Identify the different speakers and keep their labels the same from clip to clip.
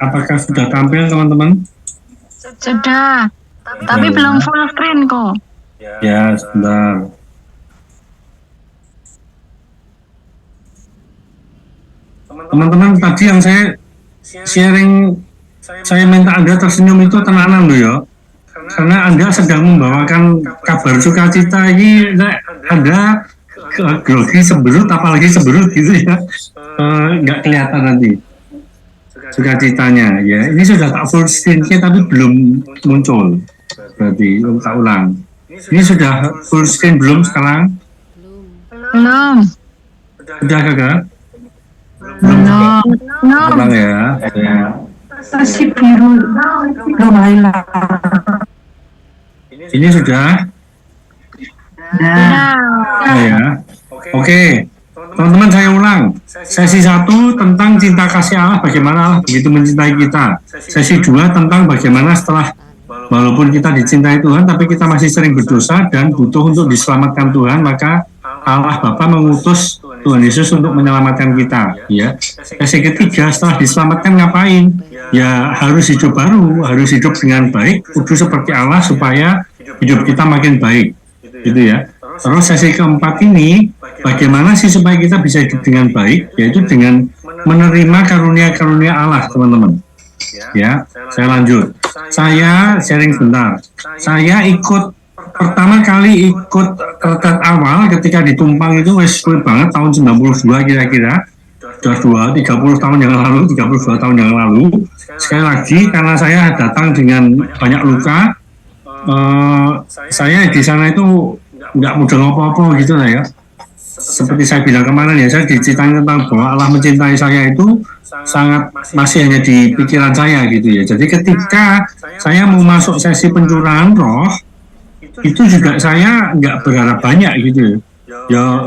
Speaker 1: Apakah sudah tampil teman-teman?
Speaker 2: Sudah, tapi belum full screen kok.
Speaker 1: Ya, sebentar. Teman-teman, tadi yang saya sharing, saya minta Anda tersenyum itu tenanan loh ya. Karena Anda sedang membawakan kabar sukacita ini, Anda grogi seberut, apalagi seberut gitu ya. Nggak kelihatan nanti sukacitanya ya. Ini sudah tak full screen-nya tapi belum muncul. Berarti tak ulang. Ini sudah full screen belum sekarang?
Speaker 2: Belum.
Speaker 1: Sudah kagak?
Speaker 2: Belum.
Speaker 1: Ulang ya.
Speaker 2: Masih biru. Belum hilang.
Speaker 1: Ini sudah?
Speaker 2: Sudah.
Speaker 1: Ya. Oke. Teman-teman, saya ulang. Sesi 1 tentang cinta kasih Allah, bagaimana Allah begitu mencintai kita. Sesi 2 tentang bagaimana setelah walaupun kita dicintai Tuhan, tapi kita masih sering berdosa dan butuh untuk diselamatkan Tuhan, maka Allah Bapa mengutus Tuhan Yesus untuk menyelamatkan kita. Ya. Sesi ketiga, setelah diselamatkan ngapain? Ya harus hidup baru, harus hidup dengan baik, kudus seperti Allah supaya hidup kita makin baik. Gitu ya. Terus sesi keempat ini, bagaimana sih supaya kita bisa hidup dengan baik, yaitu dengan menerima karunia-karunia Allah, teman-teman. Ya, saya lanjut. Saya sharing sebentar. Saya pertama kali ikut retret awal ketika di Tumpang itu sulit banget, tahun 92 kira-kira. Sudah 30 tahun yang lalu, 32 tahun yang lalu. Sekali lagi, karena saya datang dengan banyak luka, saya di sana itu nggak mudah apa-apa gitu lah ya. Seperti saya bilang kemarin ya, saya diceritain tentang bahwa Allah mencintai saya itu sangat masih hanya di pikiran saya gitu ya. Jadi ketika saya mau masuk sesi pencurahan roh, itu juga saya nggak berharap banyak gitu ya.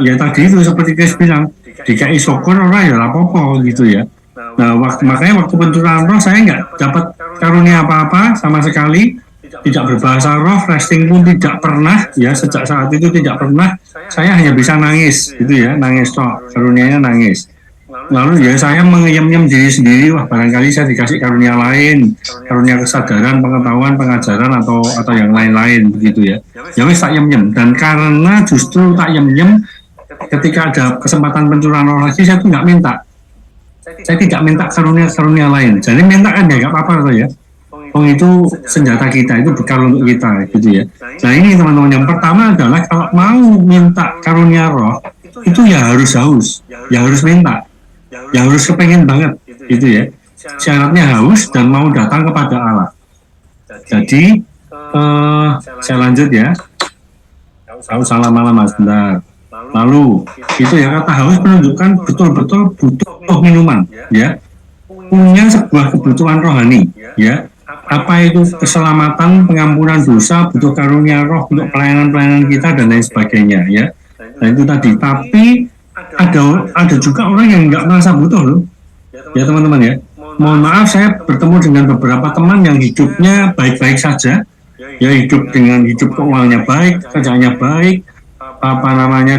Speaker 1: Ya tadi itu seperti Chris bilang, DKI syukur orang ya apa-apa gitu ya. Nah, makanya waktu pencurahan roh saya nggak dapat karunia apa-apa sama sekali. Tidak berbahasa roh, resting pun tidak pernah ya, sejak saat itu tidak pernah. Saya hanya bisa nangis gitu ya, nangis toh, karunianya nangis. Lalu ya saya mengeyem-yem diri sendiri, wah barangkali saya dikasih karunia lain, karunia kesadaran, pengetahuan, pengajaran atau yang lain-lain begitu ya. Ya wes tak yem-yem, dan karena justru tak yem-yem, ketika ada kesempatan pencurahan roh lagi saya tuh nggak minta. Saya tidak minta karunia-karunia lain. Jadi minta kan ya nggak apa-apa ya. Itu senjata kita, itu bekal untuk kita gitu ya. Nah ini teman-teman, yang pertama adalah kalau mau minta karunia roh itu ya harus haus, ya harus minta, ya harus kepengen banget gitu ya. Syaratnya haus dan mau datang kepada Allah. Jadi saya lanjut ya. Haus lama-lama sebentar. Lalu itu ya, kata haus menunjukkan betul-betul butuh minuman ya, punya sebuah kebutuhan rohani ya. Apa itu keselamatan, pengampunan dosa, butuh karunia roh untuk pelayanan-pelayanan kita dan lain sebagainya ya. Nah itu tadi. Tapi ada juga orang yang nggak merasa butuh loh ya teman-teman ya. Mohon maaf, saya bertemu dengan beberapa teman yang hidupnya baik-baik saja ya, hidup keuangannya baik, kerjaannya baik,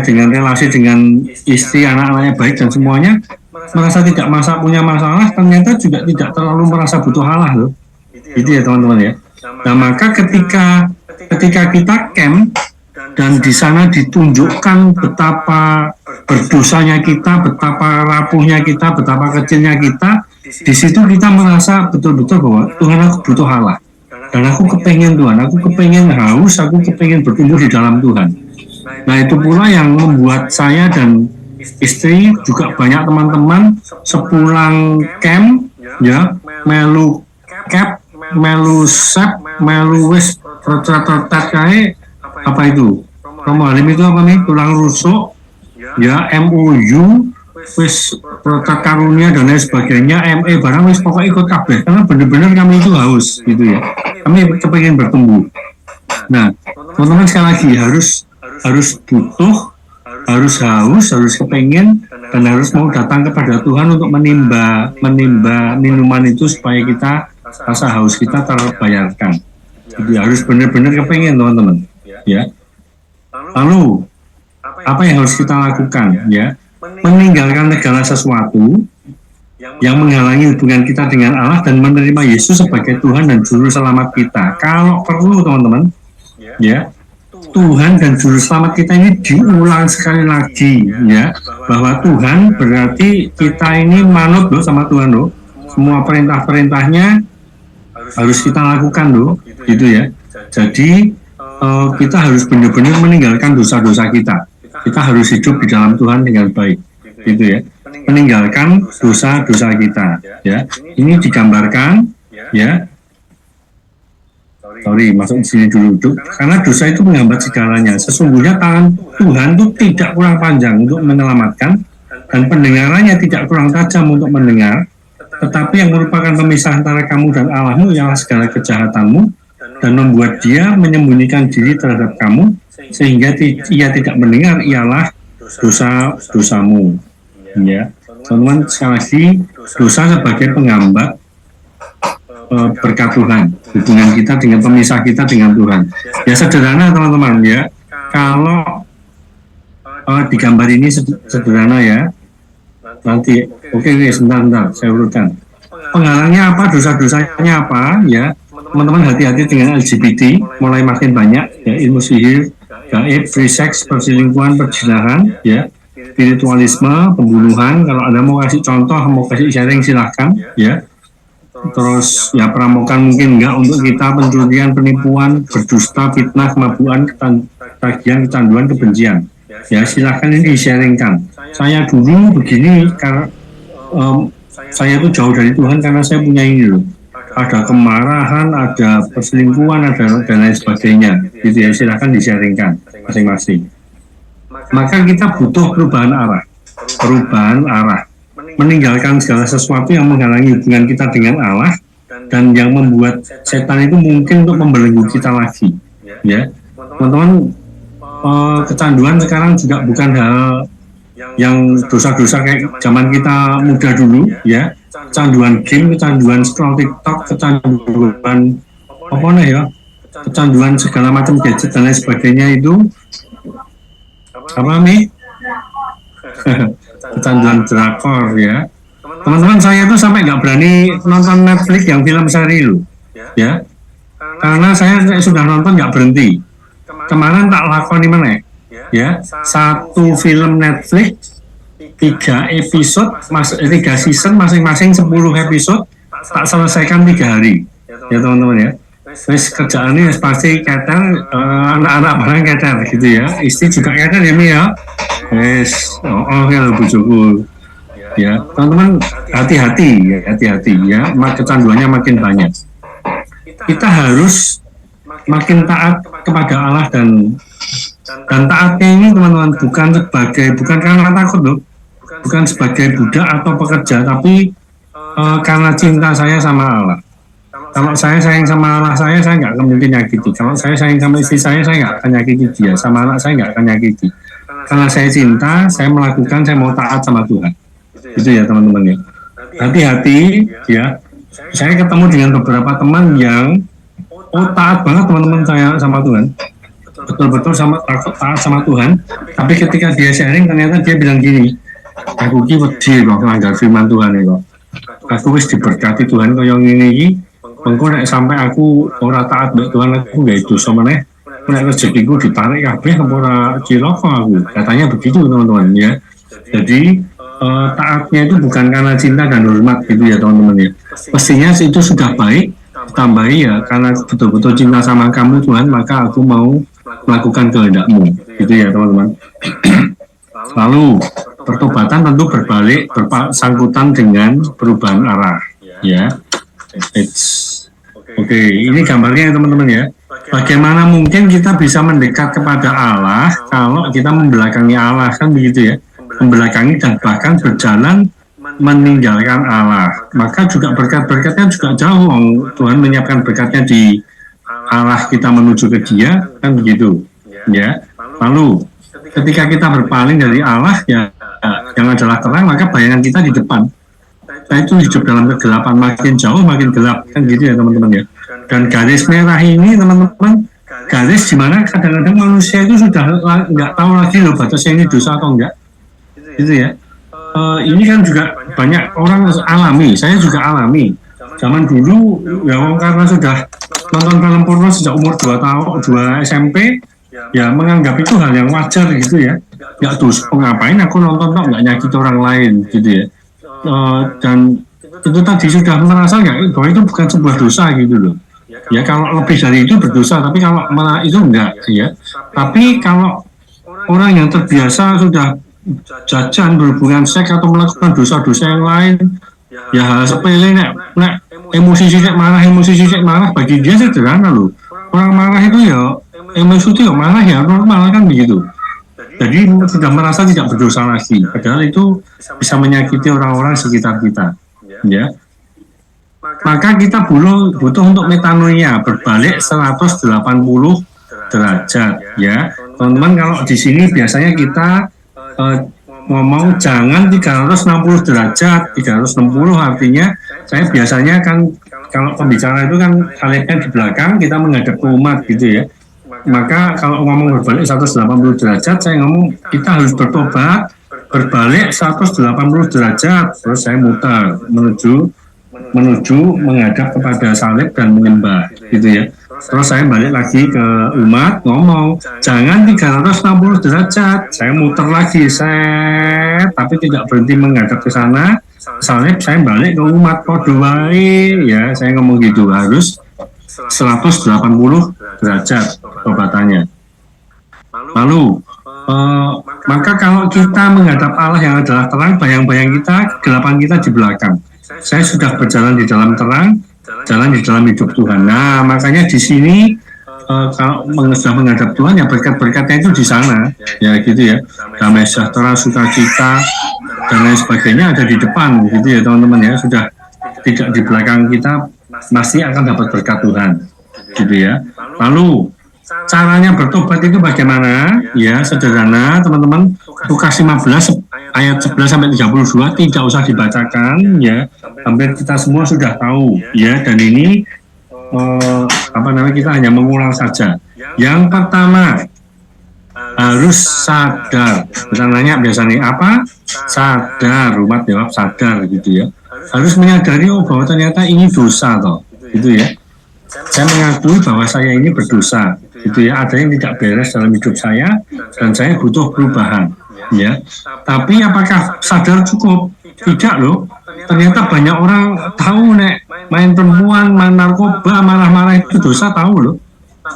Speaker 1: dengan relasi dengan istri, anak-anaknya baik dan semuanya, merasa tidak punya masalah, ternyata juga tidak terlalu merasa butuh Allah loh. Itu ya teman-teman ya. Nah maka ketika kita camp dan di sana ditunjukkan betapa berdosanya kita, betapa rapuhnya kita, betapa kecilnya kita, di situ kita merasa betul-betul bahwa Tuhan, aku butuh Allah, dan aku kepengen Tuhan, aku kepengen haus, aku kepengen bertumbuh di dalam Tuhan. Nah itu pula yang membuat saya dan istri, juga banyak teman-teman sepulang camp ya, melu cap, melu sep, melu wis retret kayak apa itu, Romo Halim itu apa nih, tulang rusuk ya, MOU wis retret karunia dan lain sebagainya, ME barang wis pokoknya ikut kabeh, karena benar-benar kami itu haus gitu ya, kami kepengen bertumbuh. Nah teman-teman, sekali lagi harus butuh, harus haus, harus kepengen, dan harus mau datang kepada Tuhan untuk menimba minuman itu supaya kita, rasa haus kita terbayarkan. Jadi harus benar-benar kepengen teman-teman ya. Lalu apa yang harus kita lakukan ya? Meninggalkan segala sesuatu yang menghalangi hubungan kita dengan Allah dan menerima Yesus sebagai Tuhan dan Juru Selamat kita. Kalau perlu teman-teman, ya, Tuhan dan Juru Selamat kita ini diulang sekali lagi, ya, bahwa Tuhan berarti kita ini manut loh sama Tuhan loh. Semua perintah-perintahnya harus kita lakukan loh, gitu ya. Jadi kita harus benar-benar meninggalkan dosa-dosa kita. Kita harus hidup di dalam Tuhan dengan baik, gitu ya. Meninggalkan dosa-dosa kita, ya. Ini digambarkan, ya. Sorry, masuk di sini dulu. Karena dosa itu menghambat segalanya. Sesungguhnya tangan Tuhan itu tidak kurang panjang untuk menyelamatkan dan pendengarannya tidak kurang tajam untuk mendengar. Tetapi yang merupakan pemisah antara kamu dan Allahmu ialah segala kejahatanmu dan membuat dia menyembunyikan diri terhadap kamu sehingga ia tidak mendengar ialah dosa-dosamu. Ya, teman-teman, sekali lagi, dosa sebagai penghambat berkat Tuhan, hubungan kita dengan pemisah kita dengan Tuhan. Ya sederhana teman-teman ya. Kalau digambar ini sederhana ya. Nanti, oke, sebentar, saya urutkan. Penghalangnya apa, dosa-dosanya apa ya. Teman-teman hati-hati dengan LGBT, mulai makin banyak ya, ilmu sihir, gaib, free sex, perselingkuhan, perzinahan, ya. Spiritualisme, pembunuhan. Kalau Anda mau kasih contoh, mau kasih sharing silahkan ya. Terus ya perampokan mungkin enggak untuk kita, pencurian, penipuan, berdusta, fitnah, kemabuan, tagihan, kecanduan, kebencian. Ya silahkan ini di-sharingkan. Saya dulu begini karena saya itu jauh dari Tuhan karena saya punya ini loh. Ada kemarahan, ada perselingkuhan, ada dan lain sebagainya. Gitu ya, silahkan di-sharingkan masing-masing. Maka kita butuh perubahan arah, meninggalkan segala sesuatu yang menghalangi hubungan kita dengan Allah dan yang membuat setan itu mungkin untuk membelenggu kita lagi. Ya, teman-teman, kecanduan sekarang juga bukan hal yang dosa-dosa kayak zaman kita muda dulu, ya. Kecanduan game, kecanduan scroll TikTok, kecanduan apa nih ya, kecanduan segala macam gadget dan lain sebagainya itu. Apa nih? Kecanduan drakor ya. Teman-teman, saya tuh sampai nggak berani nonton Netflix yang film seri loh, ya. Karena saya sudah nonton nggak berhenti. Kemarin tak lakoni mana, ya. Satu film Netflix 3 episode, 3 season masing-masing 10 episode, tak selesaikan 3 hari, ya teman-teman ya. Terus kerjaan ini pasti keter, anak-anak barang keter gitu ya, istri juga keter ya Mi ya. Yes, ya bujuku. Ya, teman-teman hati-hati ya, kecanduannya makin banyak. Kita harus makin taat kepada Allah dan taatnya ini teman-teman bukan karena takut loh, bukan sebagai budak atau pekerja, tapi karena cinta saya sama Allah. Kalau saya sayang sama anak saya nggak akan mungkin nyakiti. Kalau saya sayang sama istri saya nggak akan nyakiti dia. Sama anak saya nggak akan nyakiti. Karena saya cinta, saya melakukan, saya mau taat sama Tuhan. Itu ya teman-teman ya. Hati-hati ya. Saya ketemu dengan beberapa teman yang taat banget teman-teman saya sama Tuhan. Betul-betul taat sama Tuhan. Tapi ketika dia sharing ternyata dia bilang gini, aku ki wedi kok melanggar firman Tuhan kok. Aku wis diberkati Tuhan kaya ngene iki. Engko nek sampai aku ora taat mbek Tuhan, aku gak dosa meneh. Nek rezekiku ditarik kabeh apa ora cilaka aku. Katanya begitu teman-teman ya. Jadi taatnya itu bukan karena cinta dan hormat gitu ya teman-teman ya. Pastinya itu sudah baik, tambahi ya karena betul-betul cinta sama kamu Tuhan, maka aku mau melakukan kehendak-Mu. Gitu ya teman-teman. Lalu pertobatan tentu bersangkutan dengan perubahan arah ya. Oke, ini gambarnya ya teman-teman ya. Bagaimana mungkin kita bisa mendekat kepada Allah kalau kita membelakangi Allah, kan begitu ya. Membelakangi dan bahkan berjalan meninggalkan Allah. Maka juga berkat-berkatnya juga jauh. Tuhan menyiapkan berkatnya di Allah kita menuju ke Dia, kan begitu ya. Lalu ketika kita berpaling dari Allah ya, yang adalah terang, maka bayangan kita di depan. Kita itu hidup dalam kegelapan, makin jauh makin gelap, kan gitu ya teman-teman ya. Dan garis merah ini teman-teman, garis di mana kadang-kadang manusia itu sudah nggak tahu lagi loh batasnya ini dosa atau enggak, gitu ya. ini kan juga banyak orang alami, saya juga alami. Zaman dulu ya karena sudah nonton film porno sejak umur 2 tahun, 2 SMP, ya menganggap itu hal yang wajar gitu ya. Ya terus ngapain aku nonton nggak nyakit orang lain gitu ya. Dan itu tadi sudah merasa nggak bahwa itu bukan sebuah dosa gitu loh. Ya kalau lebih dari itu berdosa, tapi kalau malah itu enggak ya. Tapi kalau orang yang terbiasa sudah jajan berhubungan seks atau melakukan dosa-dosa yang lain, ya hal sepele nek emosi sisik marah bagi dia sederhana loh. Orang marah itu ya emosi itu ya marah ya normal kan begitu. Jadi sudah merasa tidak berdosa lagi, padahal itu bisa menyakiti orang-orang sekitar kita, ya. Maka kita butuh untuk metanoia berbalik 180 derajat, ya. Teman-teman kalau di sini biasanya kita ngomong jangan 360 derajat, 360 artinya saya biasanya kan kalau pembicara itu kan salibnya di belakang, kita menghadap ke umat gitu ya. Maka kalau ngomong berbalik 180 derajat, saya ngomong kita harus bertobat berbalik 180 derajat, terus saya muter menuju menghadap kepada salib dan menyembah gitu ya. Terus saya balik lagi ke umat ngomong jangan 360 derajat, saya muter lagi tapi tidak berhenti menghadap ke sana salib, saya balik ke umat podo wae ya, saya ngomong gitu harus 180 derajat tobatannya. Lalu maka kalau kita menghadap Allah yang adalah terang, bayang-bayang kita, kegelapan kita di belakang. Saya sudah berjalan di dalam terang, jalan di dalam hidup Tuhan. Nah, makanya di sini kalau sudah menghadap Tuhan, ya berkat-berkatnya itu di sana, ya gitu ya. Damai sejahtera, sukacita, dan lain sebagainya ada di depan, gitu ya teman-teman ya. Sudah tidak di belakang kita, masih akan dapat berkat Tuhan, gitu ya. Lalu caranya bertobat itu bagaimana? Ya sederhana teman-teman. Lukas 15 ayat 11 sampai 32 tidak usah dibacakan ya. Hampir kita semua sudah tahu ya, dan ini kita hanya mengulang saja. Yang pertama harus sadar. Kita nanya biasanya apa? Sadar, umat jawab sadar gitu ya. Harus menyadari bahwa ternyata ini dosa toh, gitu ya. Saya mengakui bahwa saya ini berdosa, gitu ya. Ada yang tidak beres dalam hidup saya dan saya butuh perubahan, ya. Tapi apakah sadar cukup? Tidak loh. Ternyata banyak orang tahu main perempuan, main narkoba, marah-marah itu dosa, tahu loh.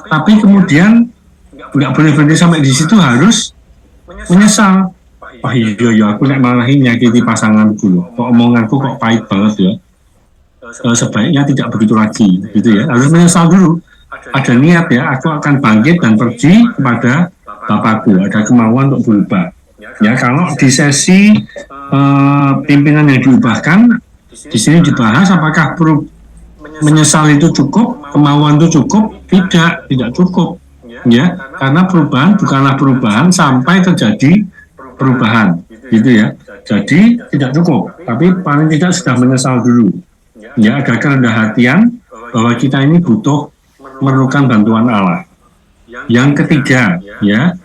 Speaker 1: Tapi kemudian nggak boleh berhenti sampai di situ, harus menyesal. Oh iya aku marahin nyakiti pasanganku loh. Kok omonganku kok pahit banget ya. Sebaiknya tidak begitu lagi, gitu ya. Harus menyesal dulu. Ada niat ya, aku akan bangkit dan pergi kepada Bapakku. Ada kemauan untuk berubah. Ya, kalau di sesi pimpinan yang diubahkan, di sini dibahas apakah menyesal itu cukup, kemauan itu cukup? Tidak cukup. Ya, karena perubahan bukanlah perubahan sampai terjadi perubahan, gitu ya. Jadi tidak cukup, tapi paling tidak sudah menyesal dulu. Ya, ada kerendahan hatian bahwa kita ini memerlukan bantuan Allah. Yang ketiga, ya,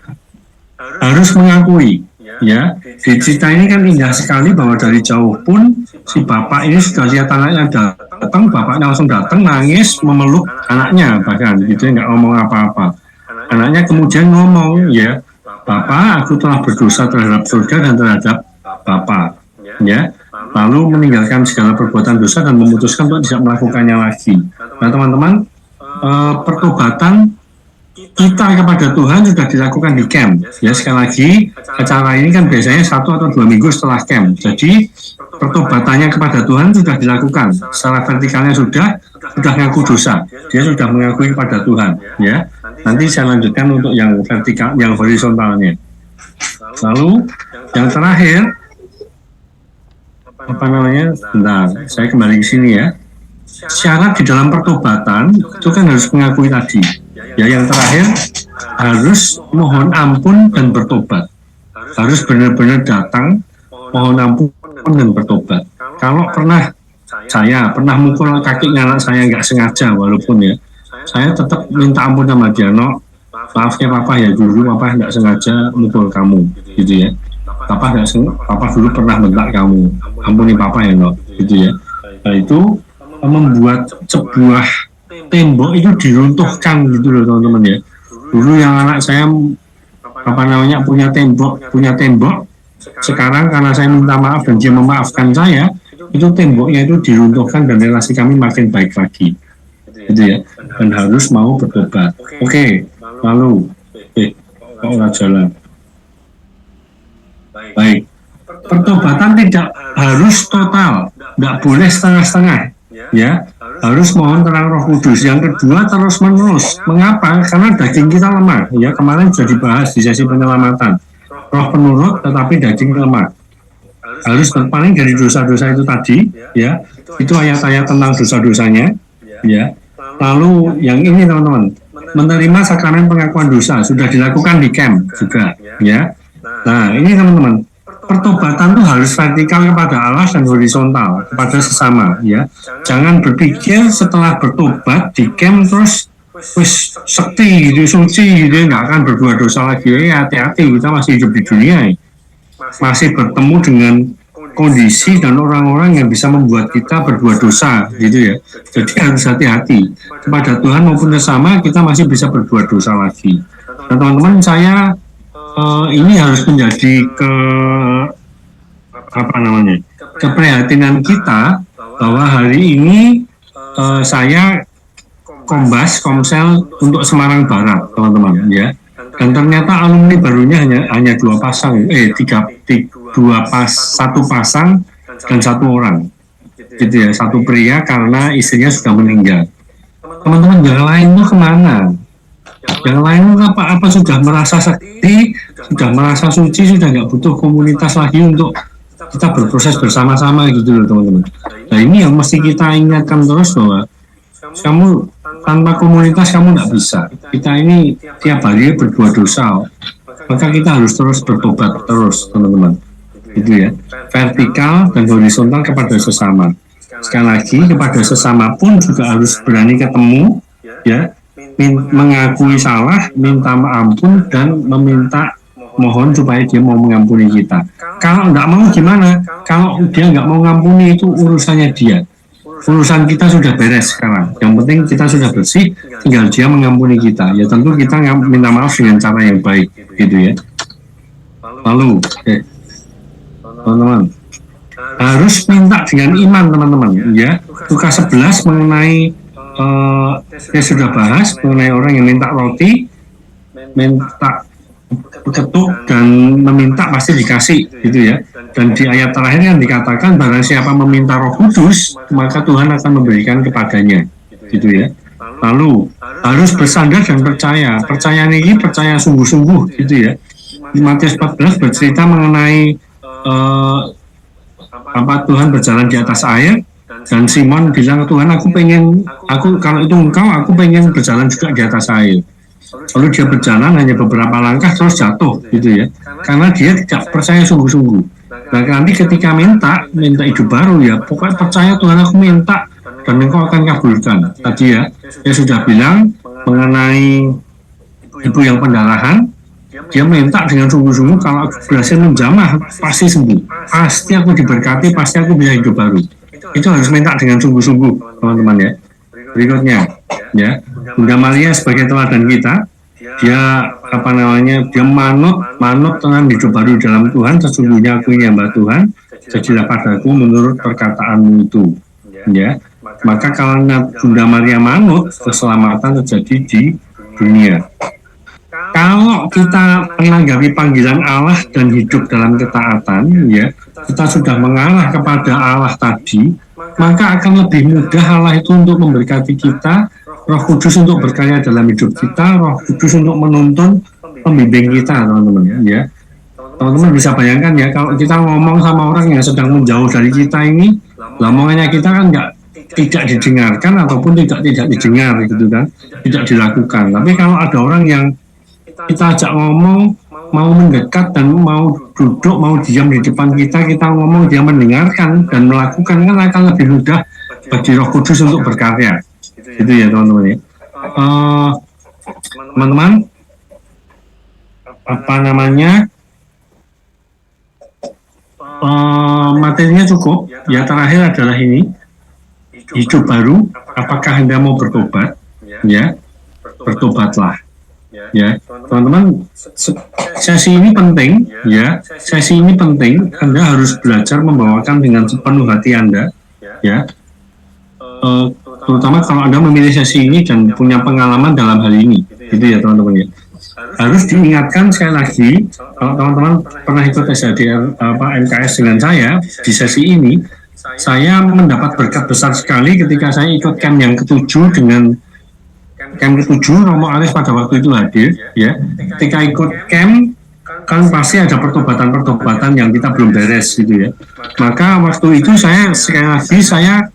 Speaker 1: harus mengakui, ya. Di cerita ini kan indah sekali bahwa dari jauh pun si bapak ini sudah lihat anaknya datang, bapaknya langsung datang, nangis, memeluk anaknya, bahkan gitu, nggak ngomong apa-apa. Anaknya kemudian ngomong, ya, Bapak, aku telah berdosa terhadap surga dan terhadap Bapak, ya. Lalu meninggalkan segala perbuatan dosa dan memutuskan untuk tidak melakukannya lagi. Nah teman-teman, pertobatan kita kepada Tuhan sudah dilakukan di camp. Ya, sekali lagi, acara ini kan biasanya 1 atau 2 minggu setelah camp. Jadi pertobatannya kepada Tuhan sudah dilakukan. Secara vertikalnya sudah ngaku dosa. Dia sudah mengakui kepada Tuhan. Ya, nanti saya lanjutkan untuk yang vertikal, yang horizontalnya. Lalu yang terakhir, bentar, saya kembali ke sini ya. Syarat di dalam pertobatan itu kan harus mengakui tadi. Ya, yang terakhir harus mohon ampun dan bertobat. Harus benar-benar datang, mohon ampun dan bertobat. Kalau saya pernah mukul kaki anak saya nggak sengaja, walaupun ya, saya tetap minta ampun sama dia. Maaf ya papa ya, dulu papa nggak sengaja mukul kamu, gitu ya. papa dulu pernah bentak kamu, ampuni papa ya no, gitu ya. Nah itu membuat sebuah tembok itu diruntuhkan gitu loh teman-teman ya. Dulu yang anak saya punya tembok, sekarang karena saya minta maaf dan dia memaafkan saya, itu temboknya itu diruntuhkan dan relasi kami makin baik lagi, gitu ya. Dan harus mau bertobat. Oke, lalu, kok nggak jalan? Baik, pertobatan tidak harus total, nggak boleh setengah-setengah, ya. Harus mohon terang Roh Kudus. Yang kedua, terus menerus. Mengapa? Karena daging kita lemah. Ya, kemarin sudah dibahas di sesi penyelamatan. Roh penurut, tetapi daging lemah. Harus berpaling dari dosa-dosa itu tadi, ya. Itu ayat-ayat tentang dosa-dosanya, ya. Lalu yang ini teman-teman, menerima sakramen pengakuan dosa sudah dilakukan di camp juga, ya. Nah, ini teman-teman, pertobatan itu harus vertikal kepada Allah dan horizontal kepada sesama, ya. Jangan berpikir setelah bertobat di camp terus wis sekti gitu, suci gitu, nggak akan berbuat dosa lagi. Hati-hati, kita masih hidup di dunia, masih bertemu dengan kondisi dan orang-orang yang bisa membuat kita berbuat dosa, gitu ya. Jadi harus hati-hati kepada Tuhan maupun sesama, kita masih bisa berbuat dosa lagi. Dan teman-teman, saya ini harus menjadi keprihatinan kita bahwa hari ini saya Komsel untuk Semarang Barat, teman-teman, ya. Dan ternyata alumni barunya hanya satu pasang dan satu orang, gitu ya, satu pria karena istrinya sudah meninggal. Teman-teman, yang lain itu kemana? Yang lain apa sudah merasa sakti, sudah merasa suci, sudah nggak butuh komunitas lagi untuk kita berproses bersama-sama gitu loh teman-teman. Nah ini yang mesti kita ingatkan terus bahwa kamu tanpa komunitas kamu nggak bisa. Kita ini tiap hari berbuat dosa, maka kita harus terus bertobat terus teman-teman. Gitu ya, vertikal dan horizontal kepada sesama. Sekali lagi kepada sesama pun juga harus berani ketemu, ya. Mengakui salah, minta ampun dan mohon supaya dia mau mengampuni kita. Kalau nggak mau gimana? Kalau dia nggak mau ngampuni itu urusannya dia. Urusan kita sudah beres sekarang. Yang penting kita sudah bersih, tinggal dia mengampuni kita. Ya tentu kita minta maaf dengan cara yang baik, gitu ya. Lalu, teman-teman, harus minta dengan iman teman-teman, ya. Lukas 11 mengenai saya sudah bahas mengenai orang yang minta roti, minta ketuk dan meminta pasti dikasih, gitu ya. Dan di ayat terakhir yang dikatakan barang siapa meminta Roh Kudus maka Tuhan akan memberikan kepadanya, gitu ya. Lalu harus bersandar dan percaya. Percaya ini percaya sungguh-sungguh, gitu ya. Di Matius 14 bercerita mengenai Tuhan berjalan di atas air. Dan Simon bilang ke Tuhan, kalau itu engkau, aku pengen berjalan juga di atas air. Lalu dia berjalan hanya beberapa langkah terus jatuh, gitu ya. Karena dia tidak percaya sungguh-sungguh. Nah nanti ketika minta hidup baru, ya pokoknya percaya Tuhan aku minta dan engkau akan kabulkan. Tadi ya, dia sudah bilang mengenai ibu yang pendarahan, dia minta dengan sungguh-sungguh kalau aku berhasil menjamah pasti sembuh, pasti aku diberkati, pasti aku bisa hidup baru. Itu harus minta dengan sungguh-sungguh teman-teman ya. Berikutnya ya, Bunda Maria sebagai teladan kita, dia dia manut dengan hidup baru dalam Tuhan. Sesungguhnya aku ini hamba Tuhan, jadilah padaku menurut perkataanmu itu, ya. Maka kalau Bunda Maria manut, keselamatan terjadi di dunia. Kalau kita menanggapi panggilan Allah dan hidup dalam ketaatan, ya, kita sudah mengarah kepada Allah tadi, maka akan lebih mudah Allah itu untuk memberkati kita, Roh Kudus untuk berkarya dalam hidup kita, Roh Kudus untuk menuntun, pembimbing kita, teman-teman, ya. Teman-teman bisa bayangkan ya, kalau kita ngomong sama orang yang sedang menjauh dari kita ini, omongannya kita kan tidak didengarkan ataupun tidak didengar, gitu kan, tidak dilakukan. Tapi kalau ada orang yang kita ajak ngomong, mau mendekat dan mau duduk, mau diam di depan kita ngomong, dia mendengarkan dan melakukan, kan akan lebih mudah bagi Roh Kudus untuk berkarya. Gitu ya teman-teman ya. Teman-teman, Materinya cukup. Ya, terakhir adalah ini, hidup baru. Apakah Anda mau bertobat? Ya, bertobatlah. Ya, teman-teman, sesi ini penting. Ya, sesi ini penting. Anda harus belajar membawakan dengan sepenuh hati Anda. Ya, terutama kalau Anda memilih sesi ini dan punya pengalaman dalam hal ini, gitu ya teman-teman ya. Harus diingatkan sekali lagi, kalau teman-teman pernah ikut SHDR MKS dengan saya di sesi ini, saya mendapat berkat besar sekali ketika saya ikut camp yang ketujuh dengan camp ketujuh Romo Aris pada waktu itu hadir, ya. Ketika ikut camp kan pasti ada pertobatan-pertobatan yang kita belum beres gitu ya. Maka waktu itu saya sekali lagi saya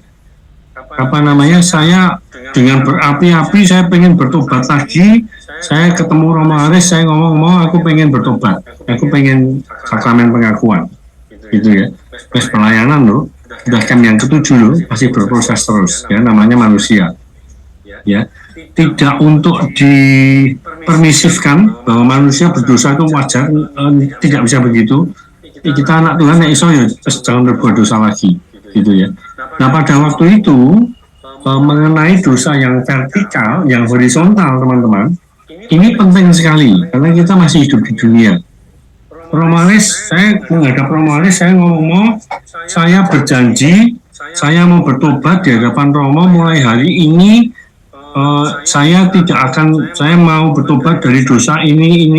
Speaker 1: dengan berapi-api saya pengen bertobat lagi. Saya ketemu Romo Aris, saya ngomong aku pengen bertobat, aku pengen sakramen pengakuan gitu ya. Terus pelayanan loh, sudah camp yang ketujuh loh, masih berproses terus ya, namanya manusia ya. Tidak untuk dipermisifkan bahwa manusia berdosa itu wajar, tidak bisa begitu. Kita anak Tuhan, iso ya, jangan berbuat dosa lagi gitu ya. Nah pada waktu itu mengenai dosa yang vertikal, yang horizontal teman-teman, ini penting sekali karena kita masih hidup di dunia. Romalis, saya menghadap Romalis, saya ngomong, saya berjanji, saya mau bertobat di hadapan Romo mulai hari ini. Saya mau bertobat dari dosa ini,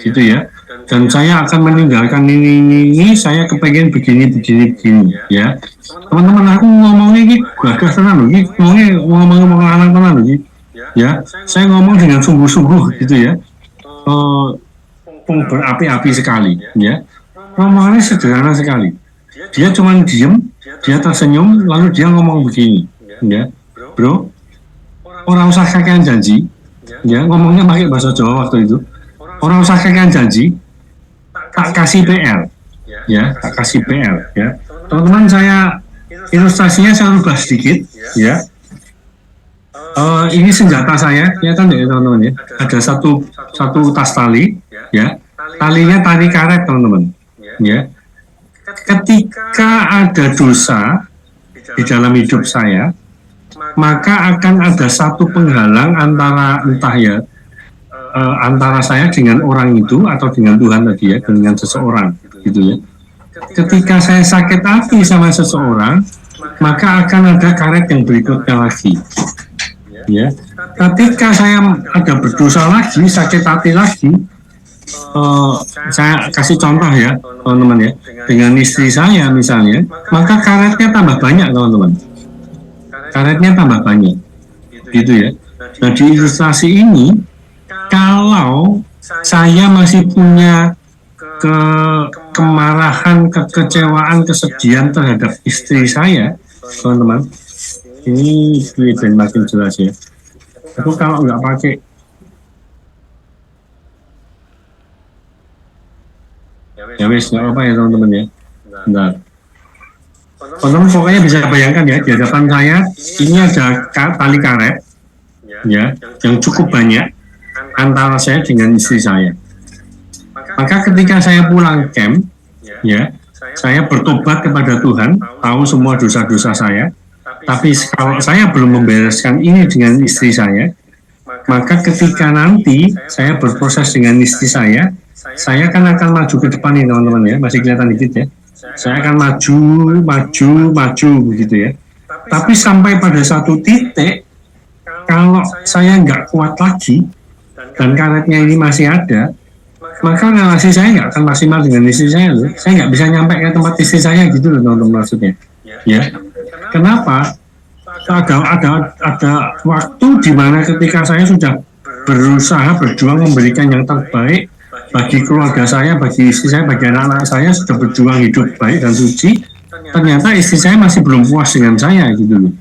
Speaker 1: gitu ya. Dan saya akan meninggalkan ini, saya kepengen begini, ya. Teman-teman, aku ngomongnya gitu, gagah tenan loh, ngomong anak tenan loh, ya. Saya ngomong dengan sungguh-sungguh, gitu ya. Berapi-api sekali, ya. Ngomongnya sederhana sekali. Dia cuma diem, dia tersenyum, lalu dia ngomong begini, ya. Bro, orang usah kakean janji, ya ngomongnya pakai bahasa Jawa waktu itu. Orang usah kakean janji, tak kasih PR, ya tak kasih PR, ya. Teman-teman, saya ilustrasinya saya rubah sedikit, ya. Ini senjata saya, ya kan ya teman-teman ya. Ada satu tas tali, ya. Talinya tali karet teman-teman, ya. Ketika ada dosa di dalam hidup saya, maka akan ada satu penghalang antara saya dengan orang itu atau dengan Tuhan tadi ya, dengan seseorang gitu ya. Ketika saya sakit hati sama seseorang, maka akan ada karet yang berikutnya lagi ya. Ketika saya ada berdosa lagi, sakit hati lagi, saya kasih contoh ya teman-teman ya, dengan istri saya misalnya, maka karetnya tambah banyak teman-teman. Karetnya tambah banyak, gitu ya. Nah di ilustrasi ini, kalau saya masih punya kemarahan, kekecewaan, kesedihan terhadap istri saya, teman-teman, ini lebih makin jelas ya. Aku kalau nggak pakai, ya wes nggak apa ya teman-teman ya. Bentar. Teman-teman pokoknya bisa bayangkan ya, di hadapan saya ini ada tali karet ya yang cukup banyak antara saya dengan istri saya. Maka ketika saya pulang camp ya, saya bertobat kepada Tuhan, tahu semua dosa-dosa saya, tapi kalau saya belum membereskan ini dengan istri saya, maka ketika nanti saya berproses dengan istri saya kan akan maju ke depan nih teman-teman ya, masih kelihatan dikit ya. Saya akan maju begitu ya. Tapi sampai pada satu titik, kalau saya nggak kuat lagi dan karetnya ini masih ada, maka relasi saya nggak akan maksimal dengan istri saya loh. Saya nggak bisa nyampe ke tempat istri saya gitu loh teman-teman maksudnya. Ya, kenapa? Ada waktu di mana ketika saya sudah berusaha berjuang memberikan yang terbaik bagi keluarga saya, bagi istri saya, bagi anak-anak saya, sudah berjuang hidup baik dan suci, ternyata istri saya masih belum puas dengan saya gitu loh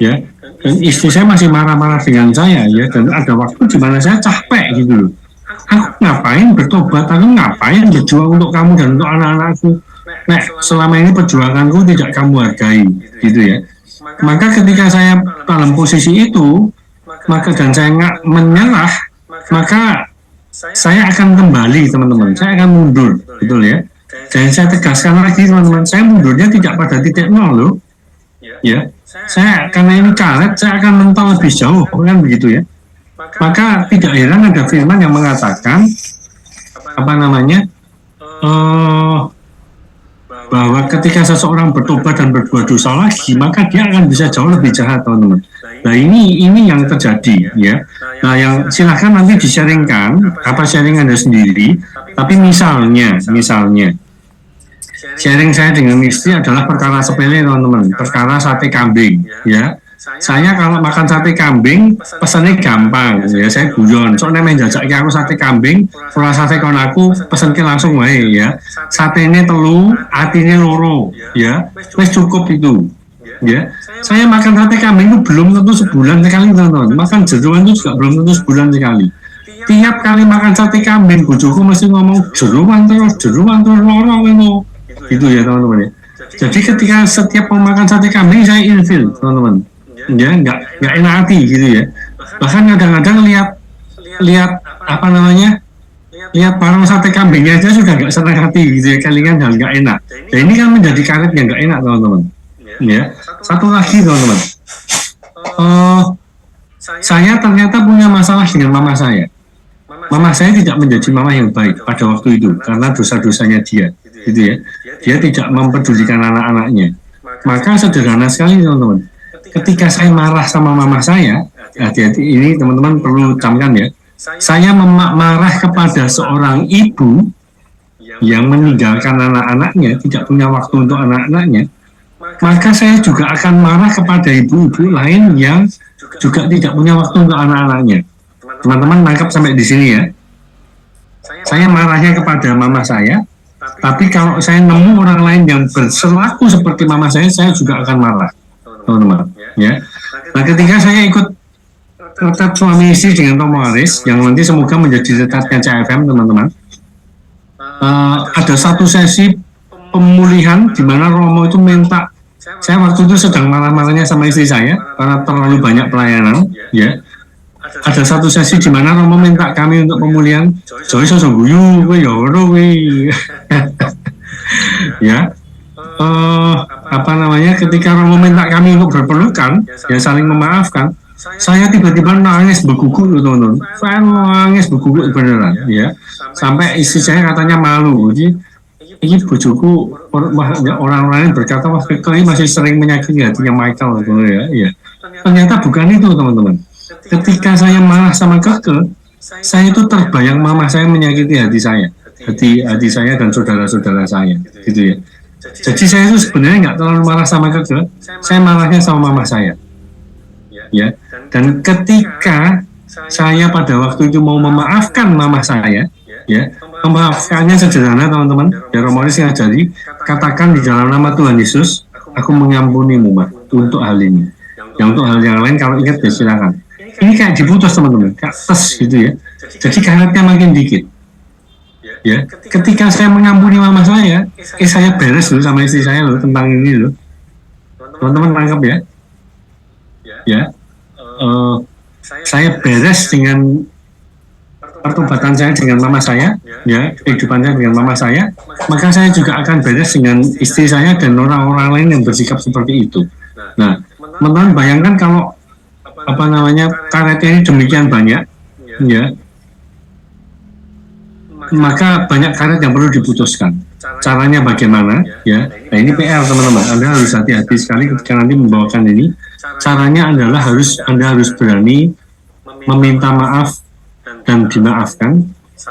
Speaker 1: ya, dan istri saya masih marah-marah dengan saya ya, dan ada waktu di mana saya capek gitu loh. Aku ngapain bertobat, aku ngapain berjuang untuk kamu dan untuk anak-anakku, nek selama ini perjuanganku tidak kamu hargai gitu ya. Maka ketika saya dalam posisi itu, maka dan saya nggak menyerah, maka saya akan kembali teman-teman, saya akan mundur, betul ya. Dan saya tegaskan lagi teman-teman, saya mundurnya tidak pada titik nol loh, ya. Saya karena ini karet, saya akan mental lebih jauh, kan begitu ya. Maka tidak heran ada firman yang mengatakan apa namanya bahwa ketika seseorang bertobat dan berbuat dosa lagi, maka dia akan bisa jauh lebih jahat, teman-teman. Nah ini yang terjadi, ya. Nah yang silahkan nanti di-sharingkan apa sharing Anda sendiri. Tapi misalnya sharing saya dengan istri adalah perkara sepele, teman-teman. Perkara sate kambing, ya. Saya kalau makan sate kambing pesannya gampang, ya. Saya guyon. Soalnya main jajak aku sate kambing, kalau sate kon aku pesannya langsung wae, ya. Satenya telu, hatinya loro, ya. Wes cukup itu, ya. Saya makan sate kambing itu belum tentu sebulan sekali, teman-teman. Makan jeroan itu juga belum tentu sebulan sekali. Tiap kali makan sate kambing, bojoku mesti ngomong jeroan terus loro itu. Gitu ya, teman-teman ya. Jadi ketika setiap mau makan sate kambing saya ilfil, teman-teman. Ya, nggak enak hati gitu ya. Bahkan kadang-kadang lihat apa namanya, lihat parang sate kambingnya aja sudah nggak senang hati gitu ya, kalian hal nggak enak. Dan ini kan menjadi karet yang nggak enak, teman-teman. Ya, satu lagi, teman-teman. Saya ternyata punya masalah dengan mama saya. Mama saya tidak menjadi mama yang baik pada waktu itu karena dosa-dosanya dia, gitu ya. Dia tidak mempedulikan anak-anaknya. Maka sederhana sekali, teman-teman. Ketika saya marah sama mama saya, hati-hati ini teman-teman perlu camkan ya. Saya marah kepada seorang ibu yang meninggalkan anak-anaknya, tidak punya waktu untuk anak-anaknya. Maka saya juga akan marah kepada ibu-ibu lain yang juga tidak punya waktu untuk anak-anaknya. Teman-teman nangkap sampai di sini ya. Saya marahnya kepada mama saya, tapi kalau saya nemu orang lain yang berselaku seperti mama saya juga akan marah, teman-teman. Ya. Nah, ketika saya ikut retret suami istri dengan Tomo Aris, yang nanti semoga menjadi retretnya CFM, teman-teman. Ada satu sesi pemulihan di mana Romo itu minta, saya waktu itu sedang marah-marahnya sama istri saya karena terlalu banyak pelayanan, ya. Ada satu sesi di mana Romo minta kami untuk pemulihan. Joy sosok guyu, ya. Apa namanya, ketika Romo minta kami untuk berpelukan, ya saling memaafkan, saya tiba-tiba nangis beguguk, teman-teman. Saya nangis beguguk beneran, ya. Sampai istri saya katanya malu. Jadi, ini bojoku orang lain berkata, wah ini masih sering menyakiti hatinya Michael, gitu ya. Ya. Ternyata bukan itu, teman-teman. Ketika saya marah sama Keke, saya itu terbayang mama saya menyakiti hati saya, hati saya dan saudara-saudara saya, gitu ya. Jadi saya itu sebenarnya nggak terlalu marah sama Keke, saya marahnya sama mama saya, ya. Dan ketika saya pada waktu itu mau memaafkan mama saya, ya, memaafkannya sederhana, teman-teman. Ya, Romoris ngajari, katakan di dalam nama Tuhan Yesus, aku mengampunimu, Ma, untuk hal ini. Yang untuk hal yang lain kalau ingat ya silakan. Ini kayak diputus, teman-teman, kayak tes gitu ya. Jadi karetnya makin dikit. Ya, ketika saya mengampuni mama saya beres loh sama istri saya loh tentang ini loh. Teman-teman tangkap ya. Ya, saya beres dengan pertobatan saya dengan mama saya, ya, kehidupan saya dengan mama saya, maka saya juga akan beres dengan istri saya dan orang-orang lain yang bersikap seperti itu. Nah, teman-teman bayangkan kalau apa namanya karetnya ini demikian banyak, ya, maka banyak karet yang perlu diputuskan. Caranya bagaimana, ya? Nah ini PR, teman-teman. Anda harus hati-hati sekali ketika nanti membawakan ini. Caranya adalah Anda harus berani meminta maaf dan dimaafkan,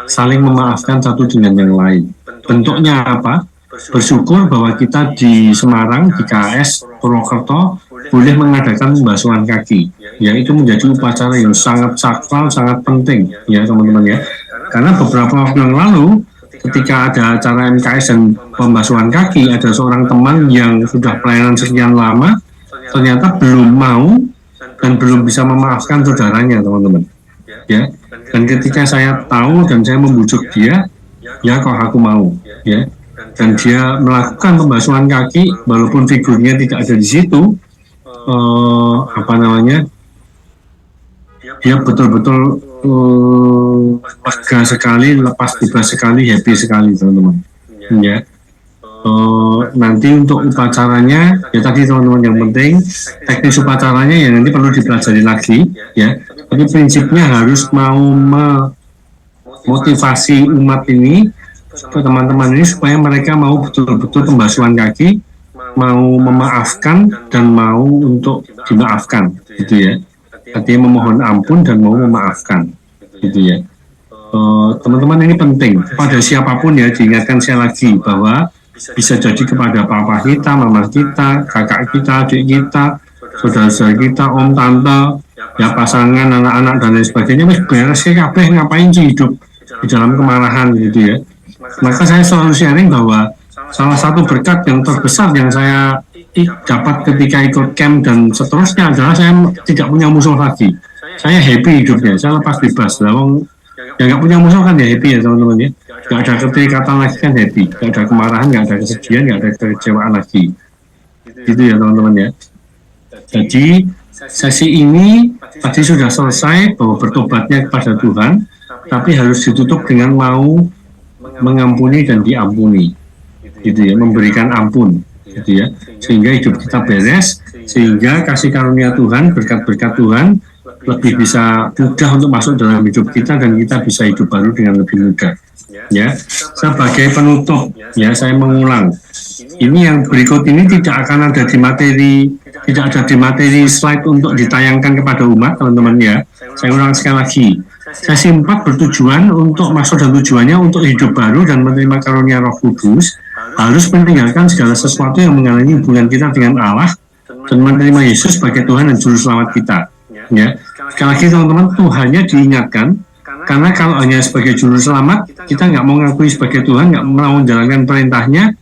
Speaker 1: saling memaafkan satu dengan yang lain. Bentuknya apa? Bersyukur bahwa kita di Semarang, di KS Purwokerto boleh mengadakan pembasuhan kaki, ya. Itu menjadi upacara yang sangat sakral, sangat penting, ya, teman-teman, ya. Karena beberapa waktu yang lalu ketika ada acara MKS dan pembasuhan kaki, ada seorang teman yang sudah pelayanan sekian lama ternyata belum mau dan belum bisa memaafkan saudaranya, teman-teman, ya. Dan ketika saya tahu dan saya membujuk dia, ya kok aku mau, ya. Dan dia melakukan pembasuhan kaki walaupun figurnya tidak ada di situ. Apa namanya, dia betul-betul lega sekali, lepas bebas sekali, happy sekali, teman-teman, ya. nanti untuk upacaranya ya tadi teman-teman yang penting teknis upacaranya ya nanti perlu dipelajari lagi ya, tapi prinsipnya harus mau memotivasi umat ini ke teman-teman ini supaya mereka mau betul-betul pembasuhan kaki, mau memaafkan dan mau untuk dimaafkan gitu ya, artinya memohon ampun dan mau memaafkan gitu ya. Teman-teman ini penting kepada siapapun ya, diingatkan saya lagi bahwa bisa jadi kepada papa kita, mama kita, kakak kita, adik kita, saudara-saudara kita, om, tante, ya pasangan, anak-anak dan lain sebagainya. Wis beres ya kabeh, ngapain sih hidup di dalam kemarahan gitu ya. Maka saya selalu sharing bahwa salah satu berkat yang terbesar yang saya dapat ketika ikut camp dan seterusnya adalah saya tidak punya musuh lagi. Saya happy hidupnya, saya lepas bebas. Ya nggak punya musuh kan ya happy ya teman-teman ya, nggak ada keterikatan lagi kan happy, nggak ada kemarahan, nggak ada kesedihan, nggak ada kekecewaan lagi gitu ya teman-teman ya. Jadi sesi ini tadi sudah selesai bahwa bertobatnya kepada Tuhan, tapi harus ditutup dengan mau mengampuni dan diampuni gitu ya, memberikan ampun gitu ya, sehingga hidup kita beres, sehingga kasih karunia Tuhan, berkat-berkat Tuhan lebih bisa mudah untuk masuk dalam hidup kita dan kita bisa hidup baru dengan lebih mudah ya. Sebagai penutup ya, saya mengulang, ini yang berikut ini tidak akan ada di materi, tidak ada di materi slide untuk ditayangkan kepada umat teman-teman ya. Saya ulang sekali lagi, sesi 4 bertujuan untuk masuk dan tujuannya untuk hidup baru dan menerima karunia Roh Kudus, harus meninggalkan segala sesuatu yang menghalangi hubungan kita dengan Allah dan menerima Yesus sebagai Tuhan dan Juru Selamat kita ya. Sekali lagi teman-teman, Tuhannya diingatkan, karena kalau hanya sebagai juru selamat kita nggak mau ngakui sebagai Tuhan, nggak mau menjalankan perintahnya,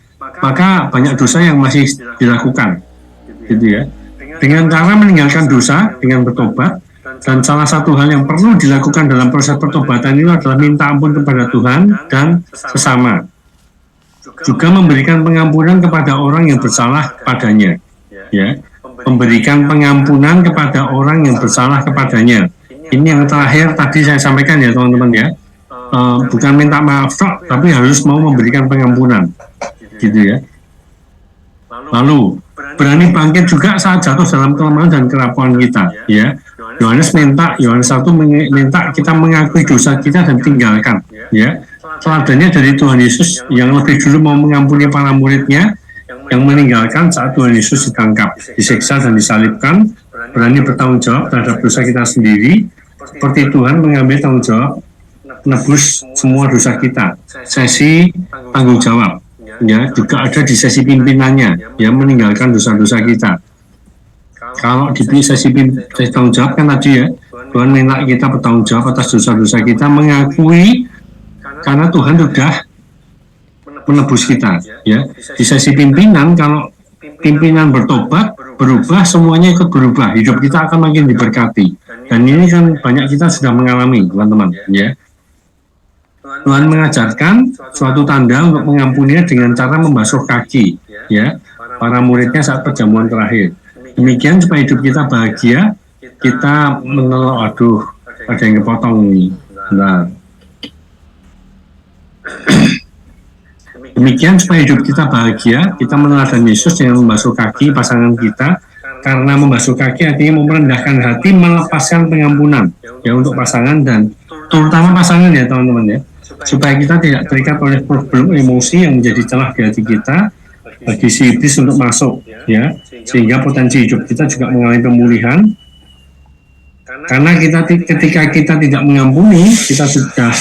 Speaker 1: maka banyak dosa yang masih dilakukan gitu ya. Dengan cara meninggalkan dosa dengan bertobat, dan salah satu hal yang perlu dilakukan dalam proses pertobatan itu adalah minta ampun kepada Tuhan dan sesama, juga memberikan pengampunan kepada orang yang bersalah padanya ya, memberikan pengampunan kepada orang yang bersalah kepadanya. Ini yang terakhir tadi saya sampaikan ya teman-teman ya, bukan minta maaf tapi harus mau memberikan pengampunan gitu ya. Lalu berani bangkit juga saat jatuh dalam kelemahan dan kerapuan kita ya. Yohanes 1 minta kita mengakui dosa kita dan tinggalkan ya. Teladannya dari Tuhan Yesus yang lebih dulu mau mengampuni para muridnya, yang meninggalkan saat Tuhan Yesus ditangkap, disiksa dan disalibkan, berani bertanggung jawab terhadap dosa kita sendiri, seperti Tuhan mengambil tanggung jawab menebus semua dosa kita. Sesi tanggung jawab ya, juga ada di sesi pimpinannya yang meninggalkan dosa-dosa kita. Kalau di sesi tanggung jawab kan tadi ya, Tuhan minta kita bertanggung jawab atas dosa-dosa kita, mengakui karena Tuhan sudah menebus kita ya. Di sesi pimpinan, kalau pimpinan bertobat, berubah, semuanya ikut berubah, hidup kita akan makin diberkati, dan ini kan banyak kita sudah mengalami teman-teman ya. Tuhan mengajarkan suatu tanda untuk mengampuninya dengan cara membasuh kaki ya para muridnya saat perjamuan terakhir. Demikian supaya hidup kita bahagia. Kita menelok, aduh ada yang kepotong ini. Nah, demikian supaya hidup kita bahagia, kita meneladani Yesus dengan membasuh kaki pasangan kita, karena membasuh kaki artinya merendahkan hati, melepaskan pengampunan ya untuk pasangan dan terutama pasangan ya teman-teman ya, supaya kita tidak terikat oleh problem emosi yang menjadi celah di hati kita bagi si iblis untuk masuk ya, sehingga potensi hidup kita juga mengalami pemulihan. Karena ketika kita tidak mengampuni, kita sudah